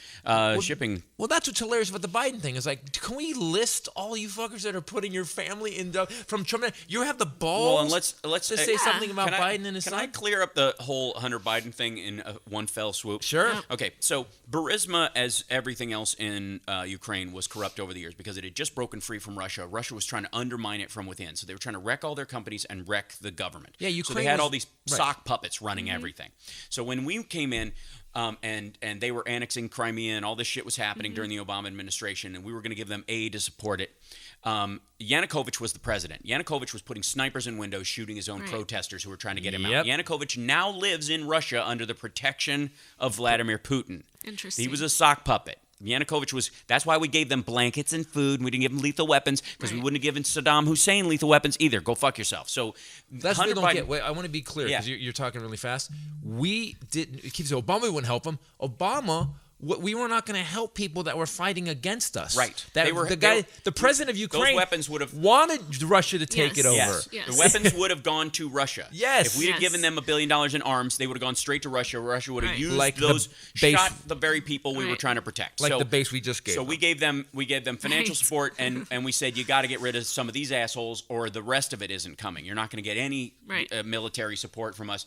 shipping. Well, that's what's hilarious about the Biden thing. Is like, can we list all you fuckers that are putting your family in from Trump? You have the balls. Well, and let's to say something about Biden and his son. Can I clear up the whole Hunter Biden thing in one fell swoop? Sure. Yeah. Okay, so Burisma, as everything else in Ukraine, was corrupt over the years because it had just broken free from Russia. Russia was trying to undermine it from within, so they were trying to wreck all their companies and wreck the government. Yeah, So they had all these sock puppets running everything. So when we came in, and they were annexing Crimea and all this shit was happening during the Obama administration, and we were going to give them aid to support it. Yanukovych was the president. Yanukovych was putting snipers in windows, shooting his own protesters who were trying to get him out. Yanukovych now lives in Russia under the protection of Vladimir Putin. Interesting. He was a sock puppet. Yanukovych that's why we gave them blankets and food, and we didn't give them lethal weapons, because we wouldn't have given Saddam Hussein lethal weapons either. Go fuck yourself. So that's what they don't get. Wait, I want to be clear, because you're talking really fast. We didn't. Obama wouldn't help him. We were not going to help people that were fighting against us. Right. The president of Ukraine, those weapons would have wanted Russia to take it over. Yes. The weapons would have gone to Russia. Yes. If we had given them $1 billion in arms, they would have gone straight to Russia. Russia would have used like those, base, shot the very people we were trying to protect. Like the base we just gave. So we gave them financial support, and we said, you got to get rid of some of these assholes, or the rest of it isn't coming. You're not going to get any military support from us.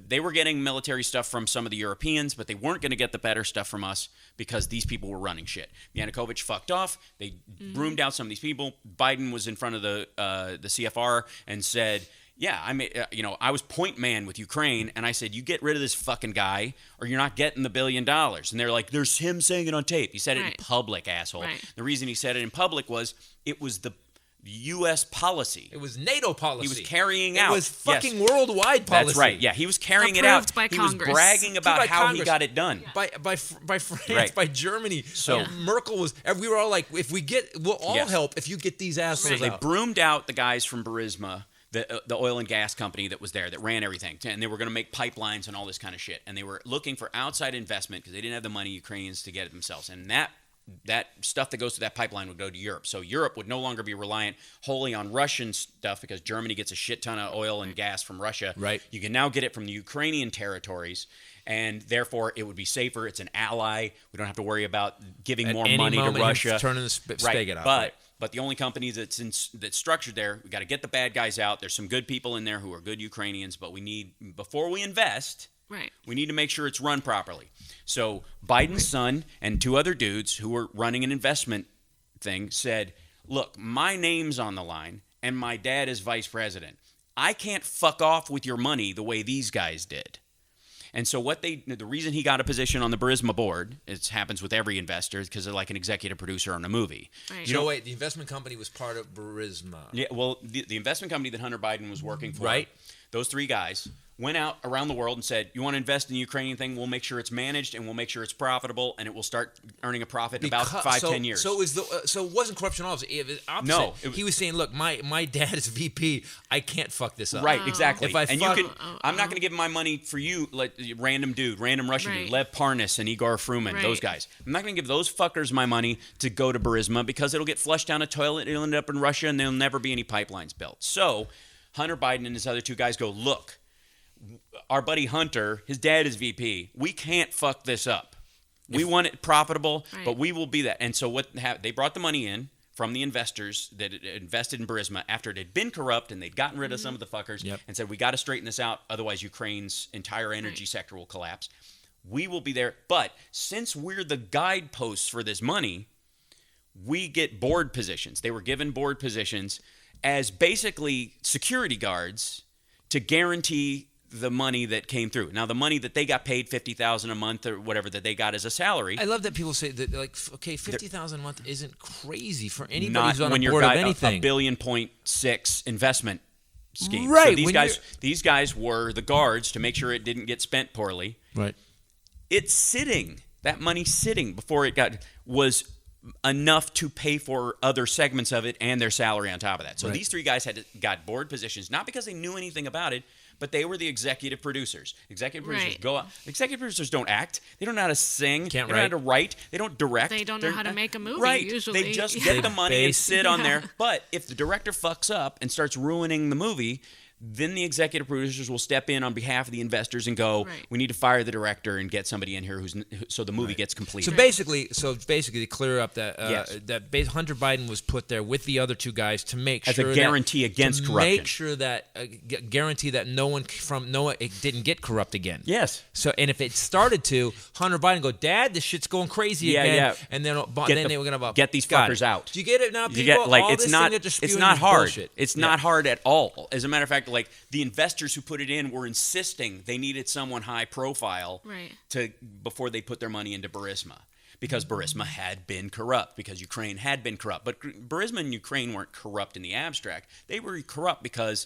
They were getting military stuff from some of the Europeans, but they weren't going to get the better stuff from us because these people were running shit. Yanukovych fucked off. They broomed out some of these people. Biden was in front of the CFR and said, I was point man with Ukraine, and I said, you get rid of this fucking guy or you're not getting the $1 billion. And they're like, there's him saying it on tape. He said it in public, asshole. The reason he said it in public was it was the U.S. policy. It was NATO policy. He was carrying out. It was fucking worldwide policy. That's right. Yeah, he was carrying it out. By he Congress. was bragging about how he got it done. By France, by Germany. So Merkel was. We were all like, we'll all help if you get these assholes So they out. broomed out the guys from Burisma, the oil and gas company that was there, that ran everything, and they were going to make pipelines and all this kind of shit. And they were looking for outside investment because they didn't have the money, Ukrainians, to get it themselves. And that stuff that goes to that pipeline would go to Europe. So Europe would no longer be reliant wholly on Russian stuff because Germany gets a shit ton of oil and gas from Russia. Right. You can now get it from the Ukrainian territories, and therefore it would be safer. It's an ally. We don't have to worry about giving more money to Russia. Turning the spigot out. But the only company that's structured there, we got to get the bad guys out. There's some good people in there who are good Ukrainians, but we need, before we invest, we need to make sure it's run properly. So Biden's son and two other dudes who were running an investment thing said, look, my name's on the line and my dad is vice president. I can't fuck off with your money the way these guys did. And so the reason he got a position on the Burisma board, it happens with every investor because they're like an executive producer on a movie. Right. You know, wait, the investment company was part of Burisma. Yeah, well, the investment company that Hunter Biden was working for, Right. those three guys went out around the world and said, you want to invest in the Ukrainian thing, we'll make sure it's managed and we'll make sure it's profitable and it will start earning a profit in about 5-10 years. So it wasn't corruption at all. It was opposite. No, he was saying, look, my dad is VP. I can't fuck this up. Right, exactly. If I and fuck- you can, I'm not going to give my money for you, like random Russian Right. dude, Lev Parnas and Igor Fruman, those Right. guys. I'm not going to give those fuckers my money to go to Burisma because it'll get flushed down a toilet, it'll end up in Russia, and there'll never be any pipelines built. So Hunter Biden and his other two guys go, look, our buddy Hunter, his dad is VP. We can't fuck this up. We want it profitable, Right. but we will be that. And so they brought the money in from the investors that had invested in Burisma after it had been corrupt and they'd gotten rid of some of the fuckers and said, we got to straighten this out. Otherwise, Ukraine's entire energy sector will collapse. We will be there. But since we're the guideposts for this money, we get board positions. They were given board positions as basically security guards to guarantee the money that came through. Now, the money that they got paid, $50,000 a month or whatever that they got as a salary. I love that people say that, like, okay, $50,000 a month isn't crazy for anybody Not who's on when a you're board of got anything. $1.6 billion investment scheme. Right, So when these guys were the guards to make sure it didn't get spent poorly. Right. It's sitting. That money sitting before it was enough to pay for other segments of it and their salary on top of that. So these three guys got board positions, not because they knew anything about it, but they were the executive producers. Executive producers Right. go out. Executive producers don't act. They don't know how to sing. Can't they don't know how to write. They don't direct. They don't know how to make a movie, Right. usually. They just Yeah. get the money and sit on Yeah. there. But if the director fucks up and starts ruining the movie, then the executive producers will step in on behalf of the investors and go, Right. we need to fire the director and get somebody in here so the movie gets So completed. basically, to clear up that Yes. Hunter Biden was put there with the other two guys to make As a sure guarantee that, against to corruption. make sure that guarantee that no one it didn't get corrupt again. Yes. So and if it started to, Hunter Biden go, Dad, this shit's going crazy Yeah, again. yeah. And then they were gonna get these got fuckers it. out. Do you get it now, people? You get like All it's this not thing that they're it's spewing not is hard. bullshit. It's Yeah. not hard at all. As a matter of fact, like the investors who put it in were insisting they needed someone high profile Right. before they put their money into Burisma. Because Burisma had been corrupt, because Ukraine had been corrupt. But Burisma and Ukraine weren't corrupt in the abstract. They were corrupt because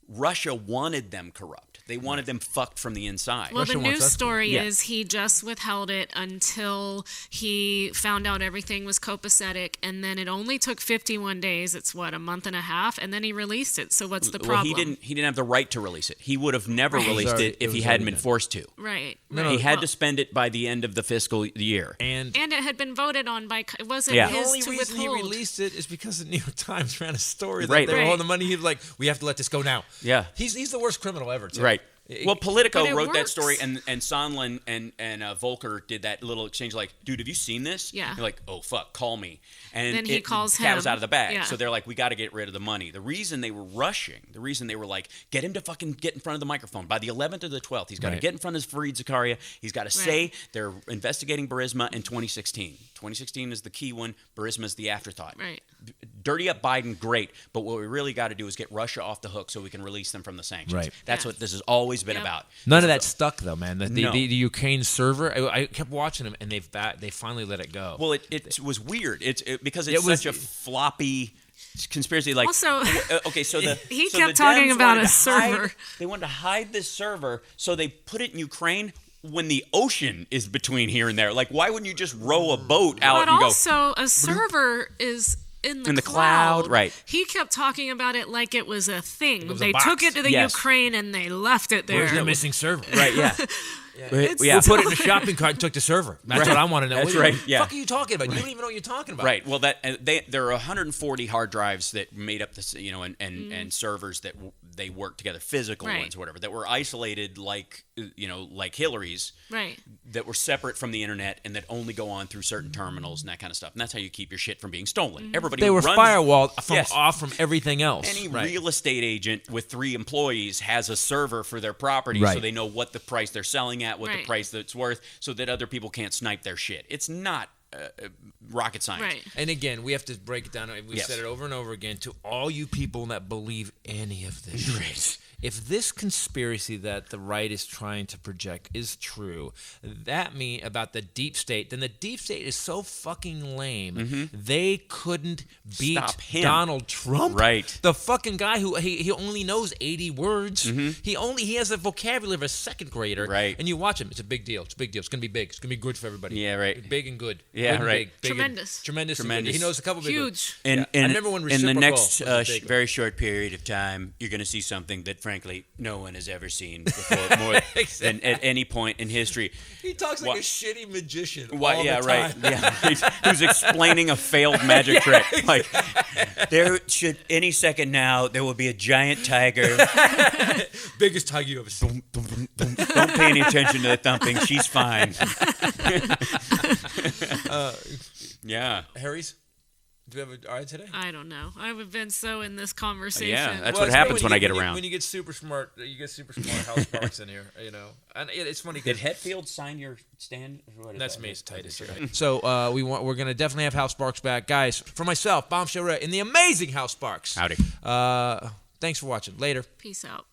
Russia wanted them corrupt. They wanted them fucked from the inside. Well, the Russia wants news us to- story Yeah. is he just withheld it until he found out everything was copacetic, and then it only took 51 days. It's a month and a half, and then he released it. So what's the problem? Well, he didn't have the right to release it. He would have never Right. released Sorry, it if it he was hadn't already been done. forced to. Right. No, right. no, He had Well, to spend it by the end of the fiscal year. And and it had been voted on by. It wasn't Yeah. the his only to reason he withhold. released it is because the New York Times ran a story that Right. they were Right. holding the money. He was like, we have to let this go now. Yeah. He's the worst criminal ever, too. Right. Well, Politico But it wrote that works. story, and Sondland and Volker did that little exchange, like, dude, have you seen this? Yeah. You're like, oh, fuck, call me. And Then he calls the cat was him. out of the bag. Yeah. So they're like, we got to get rid of the money. The reason they were rushing, the reason they were like, get him to fucking get in front of the microphone. By the 11th or the 12th, he's got to Right. get in front of Fareed Zakaria. He's got to Right. say they're investigating Burisma in 2016. 2016 is the key one. Burisma is the afterthought. Right. Dirty up Biden, great. But what we really got to do is get Russia off the hook so we can release them from the sanctions. Right. That's Yeah. what this has always been Yep. about. None of that stuck though, man. The No. Ukraine server, I kept watching them, and they finally let it go. Well, it was weird. Because It it's was- such a floppy conspiracy. Like, Also- okay, so the He so kept the talking Dems about wanted a to hide- server. They wanted to hide this server, so they put it in Ukraine when the ocean is between here and there. Like, why wouldn't you just row a boat out But and go? also, a server is in the cloud, right. He kept talking about it like it was a thing. was a They box. took it to the Yes. Ukraine and they left it there. Where's the missing server? Right? Yeah. We'll put it in a shopping cart and took the server. That's Right. what I want to know. That's What right, the yeah. fuck are you talking about? You don't even know what you're talking about. Right. Well, there are 140 hard drives that made up this, and servers that they work together, physical Right. ones, whatever, that were isolated like Hillary's, Right. that were separate from the internet and that only go on through certain terminals and that kind of stuff. And that's how you keep your shit from being stolen. Everybody They who were runs, firewalled Yes. off from everything else. Any Right. real estate agent with 3 employees has a server for their property, so Right. they know what the price they're selling at, what the Right. price that it's worth, so that other people can't snipe their shit. It's not rocket science. Right. And again, we have to break it down. We Yes. said it over and over again to all you people that believe any of this shit. if this conspiracy that the right is trying to project is true, that means about the deep state, then the deep state is so fucking lame. They couldn't beat Stop him. Donald Trump. Right. The fucking guy who he only knows 80 words. He has a vocabulary of a second grader. Right. And you watch him. It's a big deal. It's a big deal. It's gonna be big. It's gonna be good for everybody. Yeah, right. Big and good. Yeah, Good and right. big. Big and- Tremendous. Tremendous. and Tremendous. good. He knows a couple big ones. Huge. And I remember when in the reciprocal next was a big one. very short period of time, you're going to see something that, frankly, no one has ever seen before, more than at any point in history. He talks like What- a shitty magician. What? all Yeah, the right. time. Yeah, who's explaining a failed magic trick? Like, there should any second now there will be a giant tiger. Biggest tiger you ever seen. Don't pay any attention to the thumping. She's fine. Yeah. Harry's? Do we have an eye today? I don't know. I've been so in this conversation. Yeah, that's Well, what it's happens good when I get you- around. When you get super smart, Hal Sparks in here, you know. And it's funny Did because Hetfield sign your stand? Or what is that's that? me, it's Titus. So we're gonna definitely have Hal Sparks back, guys. For myself, Bombshell Rae, and the amazing Hal Sparks. Howdy. Thanks for watching. Later. Peace out.